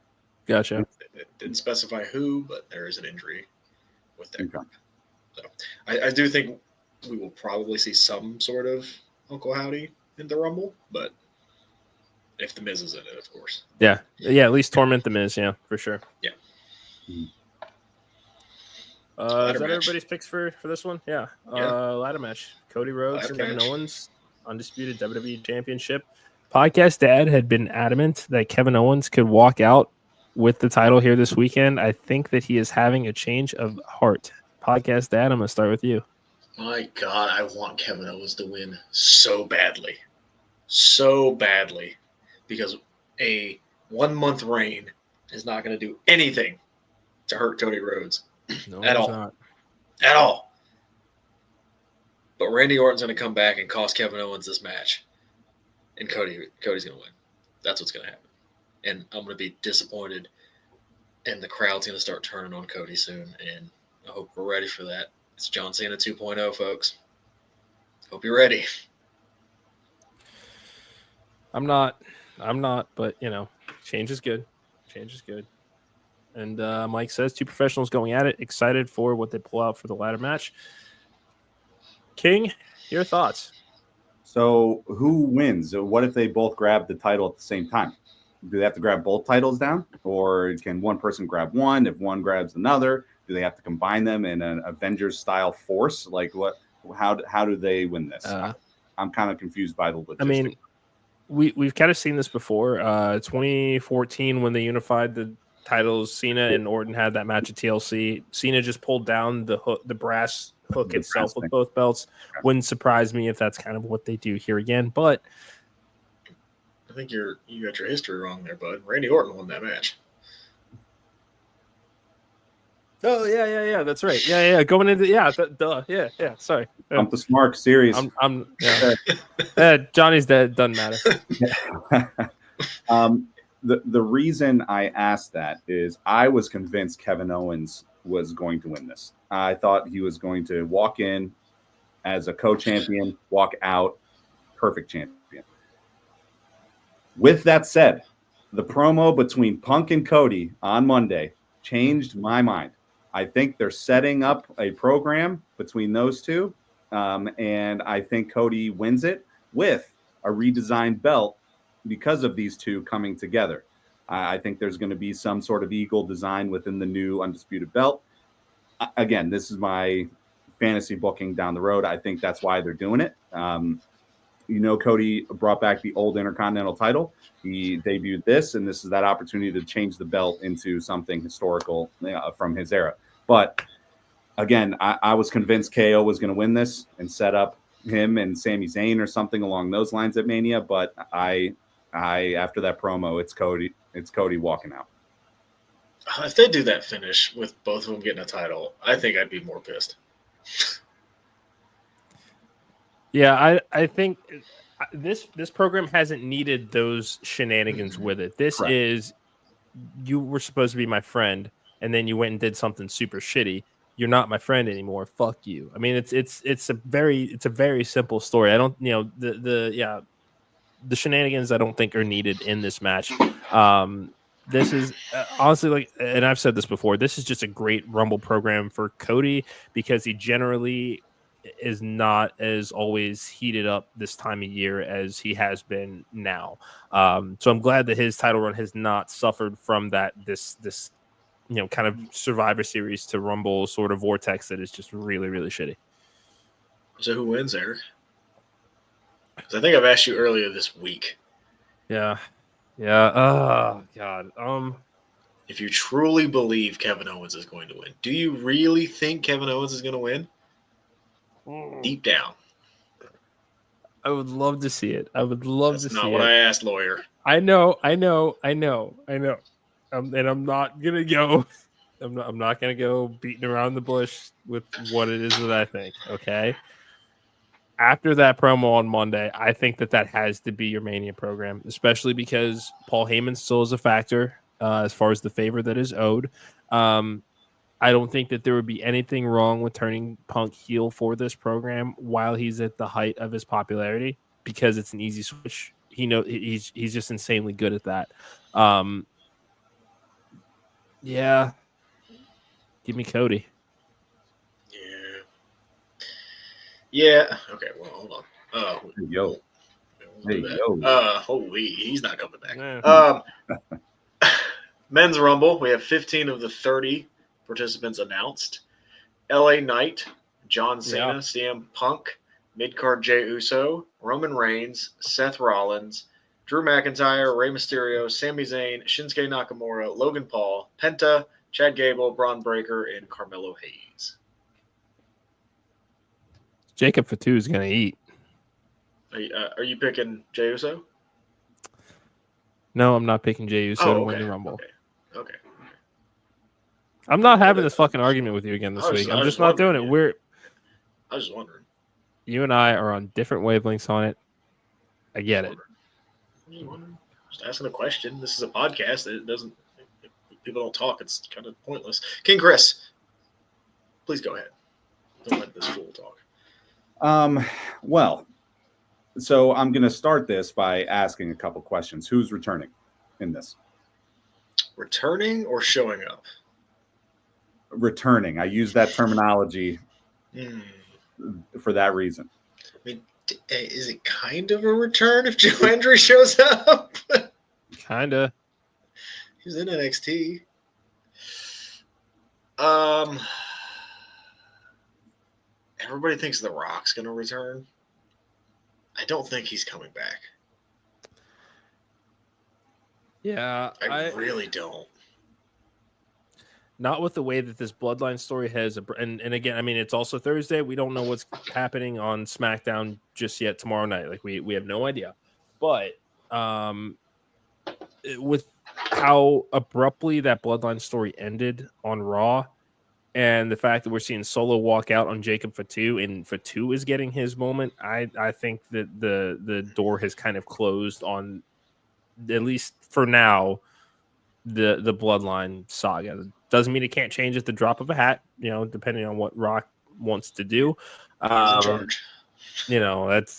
Gotcha. It didn't specify who, but there is an injury with their group. So I do think we will probably see some sort of Uncle Howdy in the Rumble, but if the Miz is in it, of course. Yeah. At least torment the Miz. Yeah, for sure. Yeah. Is that everybody's picks for this one? Yeah. Ladder match. Cody Rhodes, Kevin Owens, undisputed WWE Championship. Podcast Dad had been adamant that Kevin Owens could walk out with the title here this weekend. I think that he is having a change of heart. Podcast Dad, I'm going to start with you. My God, I want Kevin Owens to win so badly. So badly. Because a 1 month reign is not going to do anything to hurt Cody Rhodes. No, at all. Not. At all. But Randy Orton's going to come back and cost Kevin Owens this match. And Cody's going to win. That's what's going to happen. And I'm going to be disappointed. And the crowd's going to start turning on Cody soon. And I hope we're ready for that. It's John Cena 2.0, folks. Hope you're ready. I'm not, but, change is good. Change is good. And Mike says, two professionals going at it. Excited for what they pull out for the ladder match. King, your thoughts? So who wins? What if they both grab the title at the same time? Do they have to grab both titles down? Or can one person grab one? If one grabs another, do they have to combine them in an Avengers-style force? Like what? How do they win this? I'm kind of confused by the logistics. I mean, we've kind of seen this before. 2014 when they unified the titles, Cena and Orton had that match at TLC. Cena just pulled down the brass hook itself with both belts. Wouldn't surprise me if that's kind of what they do here again. But I think you got your history wrong there, bud. Randy Orton won that match. Oh yeah, that's right. Yeah. Going into duh. Yeah. Sorry. I'm the smart series. Johnny's dead. Doesn't matter. The reason I asked that is I was convinced Kevin Owens was going to win this. I thought he was going to walk in as a co-champion, walk out, perfect champion. With that said, the promo between Punk and Cody on Monday changed my mind. I think they're setting up a program between those two, and I think Cody wins it with a redesigned belt because of these two coming together. I think there's going to be some sort of eagle design within the new undisputed belt. Again, this is my fantasy booking down the road. I think that's why they're doing it. Cody brought back the old Intercontinental title. He debuted this, and this is that opportunity to change the belt into something historical from his era. But again, I was convinced KO was going to win this and set up him and Sami Zayn or something along those lines at Mania. But I after that promo, it's Cody walking out. If they do that finish with both of them getting a title, I think I'd be more pissed. Yeah, I think this program hasn't needed those shenanigans with it. This Correct. is, you were supposed to be my friend, and then you went and did something super shitty. You're not my friend anymore. Fuck you. I mean, it's a very simple story. I don't, the shenanigans I don't think are needed in this match. This is honestly, like, and I've said this before, this is just a great Rumble program for Cody because he generally is not as always heated up this time of year as he has been now. So I'm glad that his title run has not suffered from that, this kind of Survivor Series to Rumble sort of vortex that is just really, really shitty. So who wins, Eric? Because I think I've asked you earlier this week. Yeah. Oh God. If you truly believe Kevin Owens is going to win, do you really think Kevin Owens is going to win? Deep down. I would love to see it. I would love to see it. That's not what I asked, lawyer. I know. And I'm not gonna go. I'm not gonna go beating around the bush with what it is that I think. Okay. After that promo on Monday, I think that has to be your Mania program, especially because Paul Heyman still is a factor as far as the favor that is owed. I don't think that there would be anything wrong with turning Punk heel for this program while he's at the height of his popularity because it's an easy switch. He's just insanely good at that. Yeah. Give me Cody. Yeah. Okay. Well, hold on. He's not coming back. Yeah. Men's Rumble. We have 15 of the 30 participants announced. LA Knight, John Cena, CM Punk, Midcard Jey Uso, Roman Reigns, Seth Rollins, Drew McIntyre, Rey Mysterio, Sami Zayn, Shinsuke Nakamura, Logan Paul, Penta, Chad Gable, Braun Breaker, and Carmelo Hayes. Jacob Fatu is going to eat. Are you picking Jey Uso? No, I'm not picking Jey Uso to win the Rumble. Okay. I'm not having this fucking argument with you again this week. I'm just not doing it. I was just wondering. You and I are on different wavelengths on it. I get it. Just asking a question. This is a podcast. It doesn't. If people don't talk, it's kind of pointless. King Chris, please go ahead. Don't let this fool talk. Well, so I'm going to start this by asking a couple questions. Who's returning in this? Returning or showing up? Returning. I use that terminology for that reason. I mean, is it kind of a return if Joe Hendry shows up? Kinda. He was in NXT. Everybody thinks The Rock's going to return. I don't think he's coming back. Yeah, I really don't. Not with the way that this Bloodline story has, and again, I mean, it's also Thursday. We don't know what's happening on SmackDown just yet tomorrow night. Like we have no idea. But with how abruptly that Bloodline story ended on Raw, and the fact that we're seeing Solo walk out on Jacob Fatu, and Fatu is getting his moment, I think that the door has kind of closed on, at least for now, the Bloodline saga. Doesn't mean it can't change at the drop of a hat, depending on what Rock wants to do. That's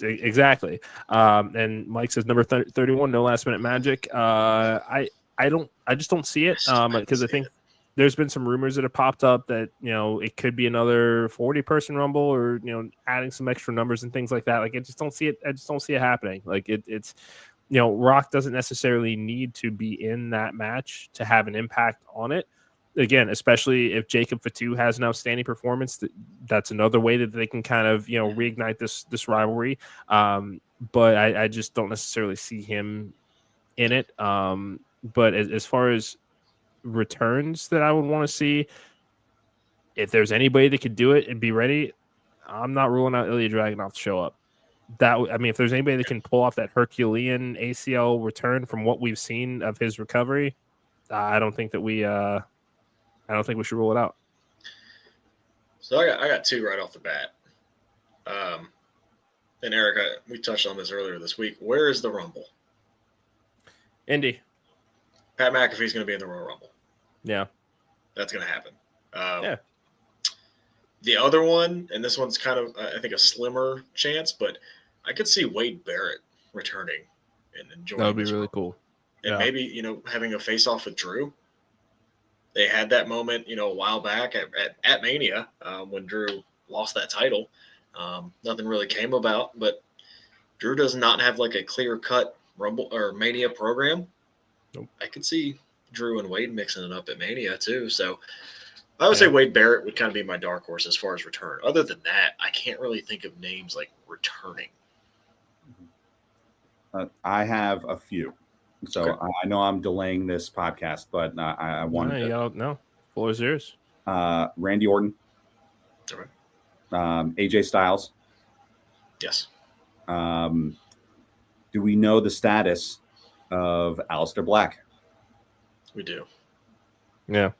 exactly. And Mike says number 31, no last minute magic. I just don't see it because I think there's been some rumors that have popped up that it could be another 40-person Rumble or adding some extra numbers and things like that. Like I just don't see it happening. Like it's. Rock doesn't necessarily need to be in that match to have an impact on it. Again, especially if Jacob Fatu has an outstanding performance, that's another way that they can kind of, reignite this rivalry. But I just don't necessarily see him in it. But as far as returns that I would want to see, if there's anybody that could do it and be ready, I'm not ruling out Ilya Dragunov to show up. If there's anybody that can pull off that Herculean ACL return from what we've seen of his recovery, I don't think that we I don't think we should rule it out. So I got two right off the bat. And Eric, we touched on this earlier this week. Where is the Rumble? Indy. Pat McAfee's going to be in the Royal Rumble. Yeah. That's going to happen. Yeah. The other one, and this one's kind of, I think, a slimmer chance, but I could see Wade Barrett returning and enjoying. That would be really Rumble. cool. And maybe, having a face-off with Drew. They had that moment, a while back at Mania when Drew lost that title. Nothing really came about, but Drew does not have like a clear-cut Rumble or Mania program. Nope. I could see Drew and Wade mixing it up at Mania too. So I would say Wade Barrett would kind of be my dark horse as far as return. Other than that, I can't really think of names like returning. I have a few. So okay. I know I'm delaying this podcast, but I wanted to. No, floor is yours. Randy Orton. Okay. AJ Styles. Yes. Do we know the status of Aleister Black? We do. Yeah.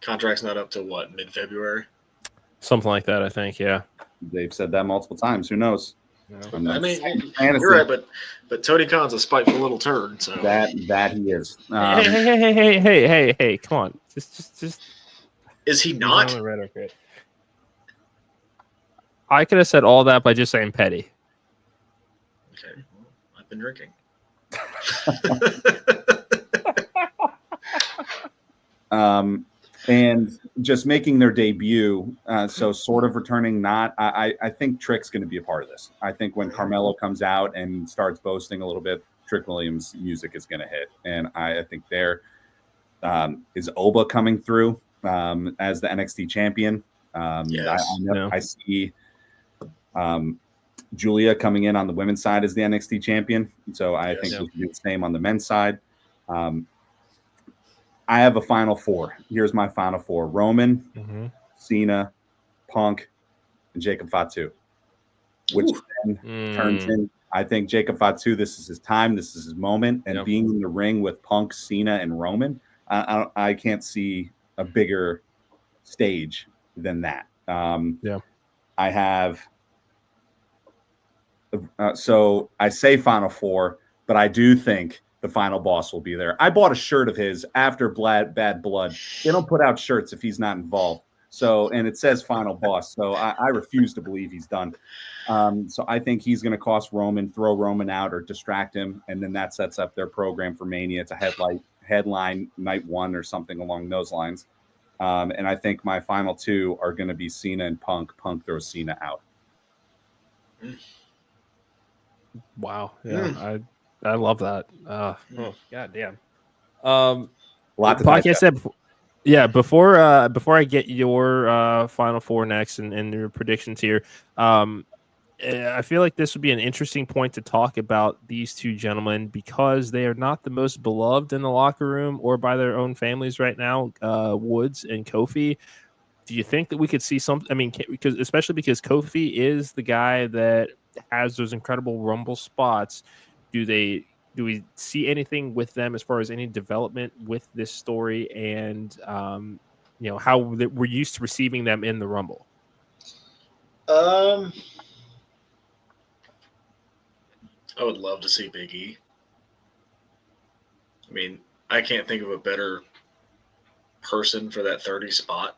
Contract's not up to what, mid-February? Something like that, I think, yeah. They've said that multiple times. Who knows? Yeah. I mean, you're right, but Tony Khan's a spiteful little turd. So that he is. Hey! Come on, just. Is he not? I could have said all that by just saying petty. Okay, well, I've been drinking. And just making their debut, so sort of returning. Not, I think Trick's going to be a part of this. I think when Carmelo comes out and starts boasting a little bit, Trick Williams' music is going to hit, and I think there is Oba coming through as the NXT champion. Yes. I see Julia coming in on the women's side as the NXT champion, so I think we can do the same on the men's side. I have a final four. Here's my final four: Roman, Cena, Punk, and Jacob Fatu. Which then turns in. I think Jacob Fatu. This is his time. This is his moment. And being in the ring with Punk, Cena, and Roman, I can't see a bigger stage than that. I have. So I say final four, but I do think the final boss will be there. I bought a shirt of his after Bad Blood. They don't put out shirts if he's not involved. So, and it says final boss. So I refuse to believe he's done. So I think he's going to cost Roman, throw Roman out or distract him. And then that sets up their program for Mania to headline night one or something along those lines. And I think my final two are going to be Cena and Punk. Punk throws Cena out. Wow. Yeah. I love that. Oh, god damn. Like I said, before I get your final four next and your predictions here, I feel like this would be an interesting point to talk about these two gentlemen because they are not the most beloved in the locker room or by their own families right now. Woods and Kofi. Do you think that we could see something? I mean, especially because Kofi is the guy that has those incredible Rumble spots. Do we see anything with them as far as any development with this story and how we're used to receiving them in the Rumble? I would love to see Big E. I mean, I can't think of a better person for that 30 spot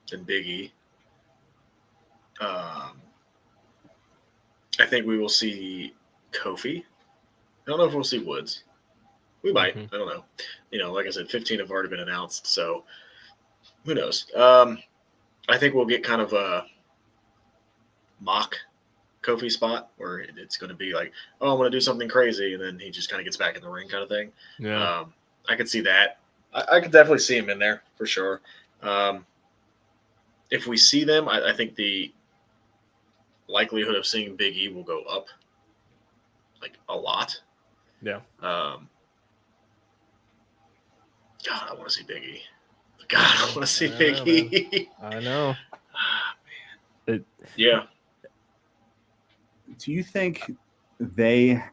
than Big E. I think we will see Kofi. I don't know if we'll see Woods. We might. I don't know. Like I said, 15 have already been announced, so who knows? I think we'll get kind of a mock Kofi spot where it's going to be like, oh, I'm going to do something crazy, and then he just kind of gets back in the ring kind of thing. Yeah. I could see that. I could definitely see him in there for sure. If we see them, I think the likelihood of seeing Big E will go up like a lot. Yeah. God, I want to see Big E. God, I want to see Big E. I know. Yeah. Do you think they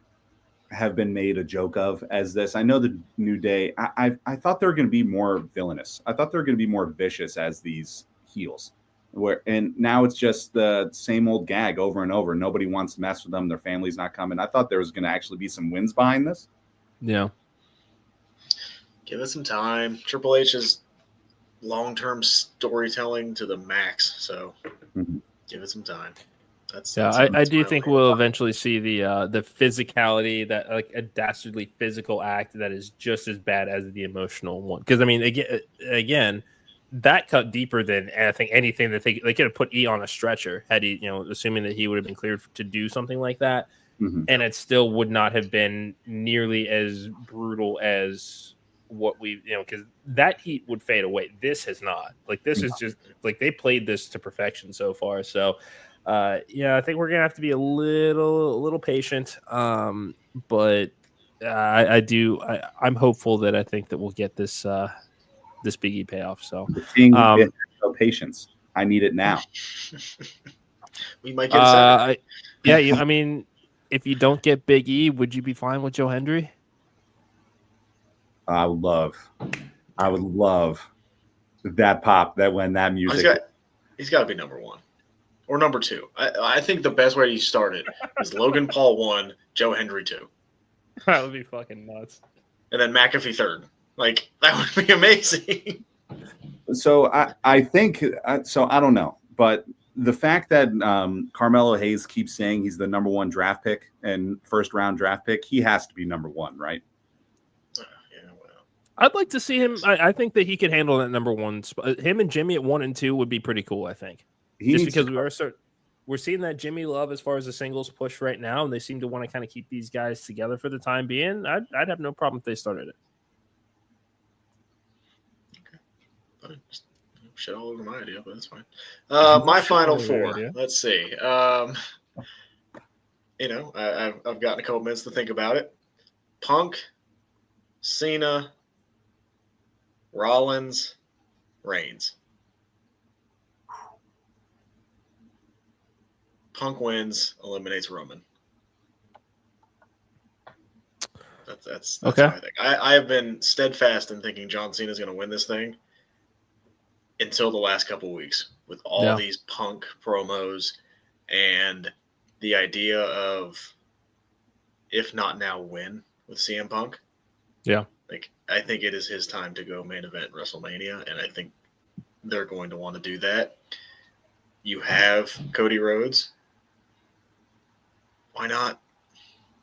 have been made a joke of as this. I know the New Day, I thought they were going to be more villainous. I thought they were going to be more vicious as these heels. And now it's just the same old gag over and over. Nobody wants to mess with them. Their family's not coming. I thought there was going to actually be some wins behind this. Yeah. Give it some time. Triple H is long-term storytelling to the max, so give it some time. I do think we'll eventually see the physicality, that like a dastardly physical act that is just as bad as the emotional one. Because I mean, again, that cut deeper than I think anything that they could have put E on a stretcher had he, assuming that he would have been cleared to do something like that, and it still would not have been nearly as brutal as what we, because that heat would fade away. This has not. Like this is just like they played this to perfection so far. So. I think we're gonna have to be a little patient. But I'm hopeful that I think that we'll get this this Big E payoff. So no patience. I need it now. We might get a second. I mean, if you don't get Big E, would you be fine with Joe Hendry? I would love that pop that when that music. He's got to be number one. Or number two. I think the best way to start it is Logan Paul 1, Joe Hendry 2. That would be fucking nuts. And then McAfee 3rd. Like, that would be amazing. So I think so. I don't know. But the fact that Carmelo Hayes keeps saying he's the number one draft pick and first round draft pick, he has to be number one, right? I'd like to see him. I think that he could handle that number one spot. Him and Jimmy at 1 and 2 would be pretty cool, I think. Just because we're seeing that Jimmy love as far as the singles push right now, and they seem to want to kind of keep these guys together for the time being. I'd have no problem if they started it. Okay. Shit all over my idea, but that's fine. My final four. Let's see. I've gotten a couple minutes to think about it. Punk, Cena, Rollins, Reigns. Punk wins, eliminates Roman. That's okay. what I think. I have been steadfast in thinking John Cena is going to win this thing until the last couple of weeks with all these Punk promos and the idea of, if not now, win with CM Punk. Yeah. Like, I think it is his time to go main event WrestleMania, and I think they're going to want to do that. You have Cody Rhodes. Why not?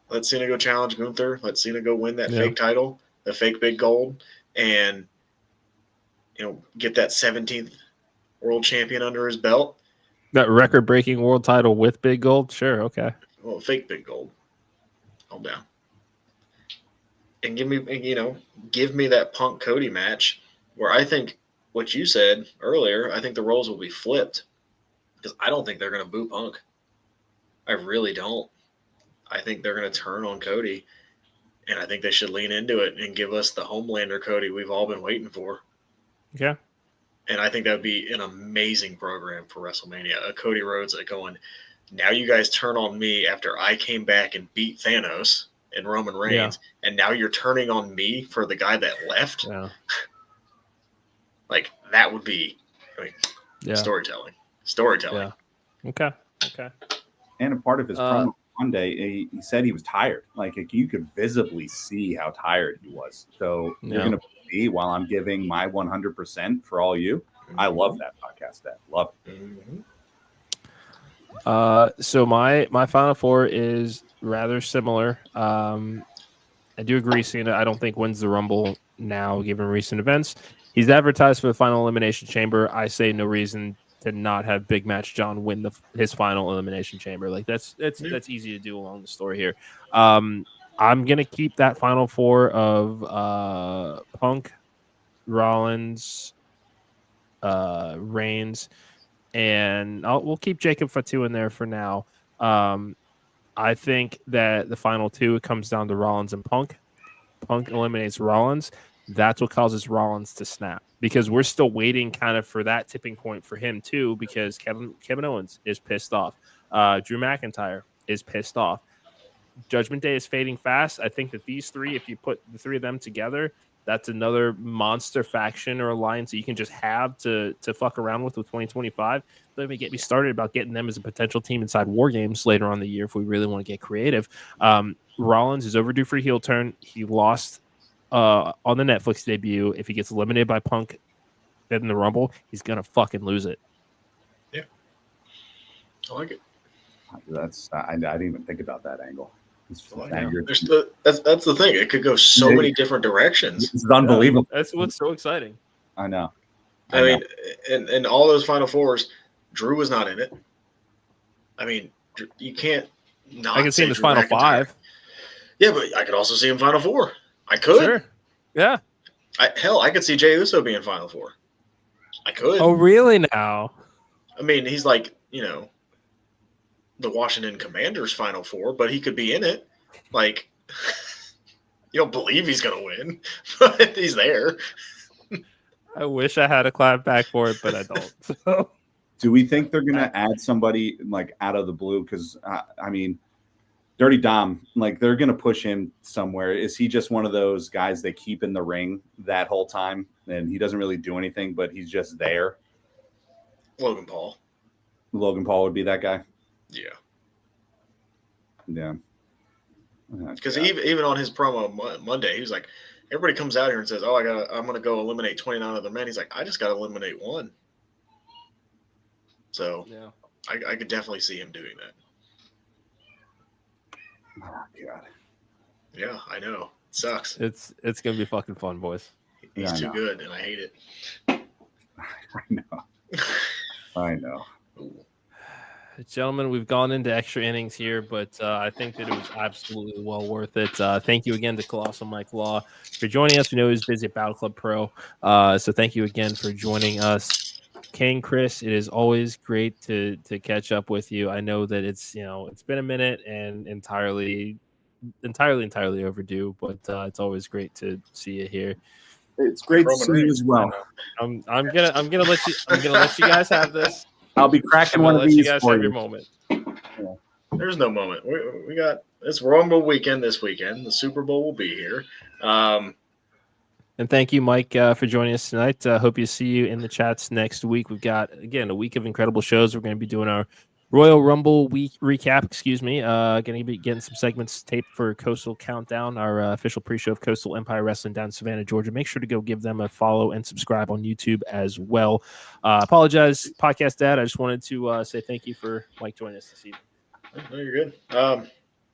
Let Cena go challenge Gunther. Let Cena go win that fake title, the fake big gold, and get that 17th world champion under his belt. That record-breaking world title with big gold? Sure, okay. Well, fake big gold. Hold down. And give me that Punk Cody match where I think what you said earlier, I think the roles will be flipped because I don't think they're going to boo Punk. I really don't. I think they're going to turn on Cody, and I think they should lean into it and give us the Homelander Cody we've all been waiting for. Yeah. And I think that would be an amazing program for WrestleMania. A Cody Rhodes going, now you guys turn on me after I came back and beat Thanos and Roman Reigns, and now you're turning on me for the guy that left? Yeah. Like, that would be storytelling. Storytelling. Yeah. Okay. And a part of his promo Monday, he said he was tired. Like you could visibly see how tired he was. So you're going to be while I'm giving my 100% for all you. I love that podcast. Love it. So my final four is rather similar. I do agree, Cena. I don't think wins the Rumble now, given recent events. He's advertised for the final Elimination Chamber. I say no reason to not have Big Match John win his final Elimination Chamber. Like that's easy to do along the story here. I'm gonna keep that final four of Punk, Rollins, Reigns, and we'll keep Jacob Fatu in there for now. I think that the final two, it comes down to Rollins and Punk. Punk eliminates Rollins. That's what causes Rollins to snap, because we're still waiting kind of for that tipping point for him too, because Kevin Owens is pissed off. Drew McIntyre is pissed off. Judgment Day is fading fast. I think that these three, if you put the three of them together, that's another monster faction or alliance that you can just have to fuck around with 2025. Don't even get me started about getting them as a potential team inside War Games later on in the year if we really want to get creative. Rollins is overdue for a heel turn. He lost on the Netflix debut. If he gets eliminated by Punk in the Rumble, he's gonna fucking lose it. Yeah, I like it. I didn't even think about that angle. That's the thing. It could go so many different directions. It's unbelievable. That's what's so exciting. I know. I mean, and all those Final Fours, Drew was not in it. I mean, you can't not. I can see him as Final Five. Yeah, but I could also see him Final Four. I could. Sure. Yeah. I could see Jey Uso being Final Four. I could. Oh, really now? I mean, he's like, the Washington Commanders Final Four, but he could be in it. Like, you don't believe he's going to win, but he's there. I wish I had a clap back for it, but I don't. So. Do we think they're going to add somebody like out of the blue? Because, I mean, Dirty Dom, like they're going to push him somewhere. Is he just one of those guys they keep in the ring that whole time and he doesn't really do anything, but he's just there? Logan Paul. Logan Paul would be that guy? Yeah. Yeah. Because even on his promo Monday, he was like, everybody comes out here and says, "Oh, I'm going to go eliminate 29 other men." He's like, "I just got to eliminate one." So yeah, I could definitely see him doing that. Oh God. Yeah, I know. It sucks. It's gonna be fucking fun, boys. He's too good, and I hate it. I know. Ooh. Gentlemen, we've gone into extra innings here, but I think that it was absolutely well worth it. Thank you again to Colossal Mike Law for joining us. We know he's busy at Battle Club Pro, so thank you again for joining us. King Chris, it is always great to catch up with you. I know that it's been a minute and entirely overdue, but it's always great to see you here. It's great to see you as well. I'm gonna let you guys have this. I'll be cracking one of these. You guys have your moment. Yeah. There's no moment. We got it's Rumble weekend this weekend. The Super Bowl will be here. And thank you, Mike, for joining us tonight. Hope you see you in the chats next week. We've got, again, a week of incredible shows. We're going to be doing our Royal Rumble week recap. Going to be getting some segments taped for Coastal Countdown, our official pre-show of Coastal Empire Wrestling down in Savannah, Georgia. Make sure to go give them a follow and subscribe on YouTube as well. Apologize, Podcast Dad. I just wanted to say thank you for Mike joining us this evening. No, you're good.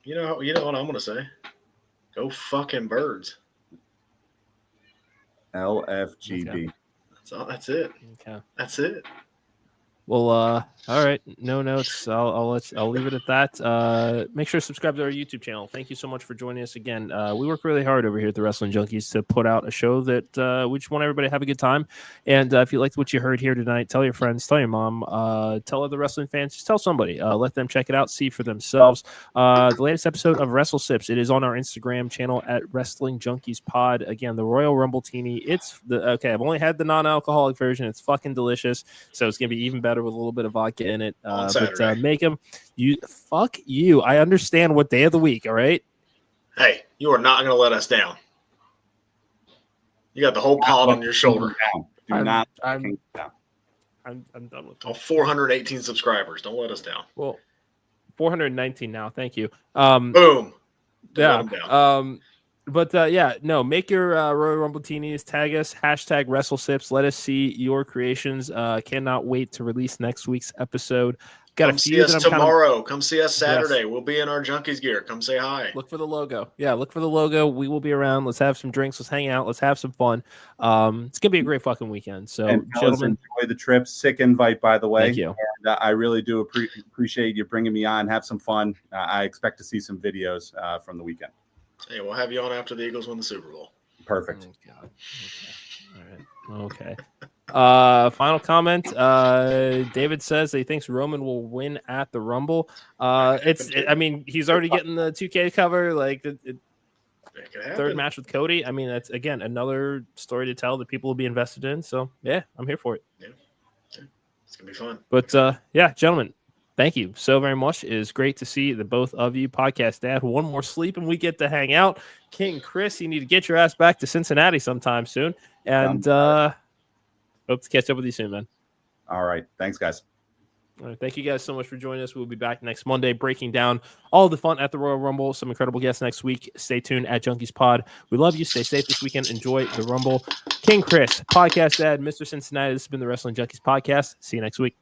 You know what I'm going to say? Go fucking Birds. LFGB. Okay. That's it. Okay. That's it. Well, all right. No notes. I'll leave it at that. Make sure to subscribe to our YouTube channel. Thank you so much for joining us again. We work really hard over here at the Wrestling Junkies to put out a show that we just want everybody to have a good time. And if you liked what you heard here tonight, tell your friends, tell your mom, tell other wrestling fans, just tell somebody. Let them check it out, see for themselves. The latest episode of Wrestle Sips, it is on our Instagram channel at Wrestling Junkies Pod. Again, the Royal Rumble Teeny. I've only had the non-alcoholic version. It's fucking delicious. So it's gonna be even better with a little bit of vodka in it. But make them fuck you. I understand what day of the week. All right. Hey, you are not going to let us down. You got the whole pod on your shoulder. I'm done with all 418 subscribers. Don't let us down. Well, 419 now. Thank you. Boom. Make your Royal Rumble teenies, tag us, hashtag WrestleSips. Let us see your creations. Cannot wait to release next week's episode. Come see us tomorrow. Come see us Saturday. Yes. We'll be in our Junkies gear. Come say hi. Look for the logo. Yeah, look for the logo. We will be around. Let's have some drinks. Let's hang out. Let's have some fun. It's going to be a great fucking weekend. So, gentlemen, enjoy the trip. Sick invite, by the way. Thank you. And, I really do appreciate you bringing me on. Have some fun. I expect to see some videos from the weekend. Hey, we'll have you on after the Eagles win the Super Bowl. Perfect. Oh, God. Okay. All right. Okay. Final comment. David says he thinks Roman will win at the Rumble. He's already getting the 2K cover. Like third match with Cody. I mean, that's again another story to tell that people will be invested in. So yeah, I'm here for it. Yeah. It's gonna be fun. But gentlemen, Thank you so very much. It is great to see the both of you. Podcast Dad, one more sleep and we get to hang out. King Chris, you need to get your ass back to Cincinnati sometime soon. And hope to catch up with you soon, man. All right. Thanks, guys. All right, thank you guys so much for joining us. We'll be back next Monday breaking down all the fun at the Royal Rumble. Some incredible guests next week. Stay tuned at Junkies Pod. We love you. Stay safe this weekend. Enjoy the Rumble. King Chris, Podcast Dad, Mr. Cincinnati. This has been the Wrestling Junkies Podcast. See you next week.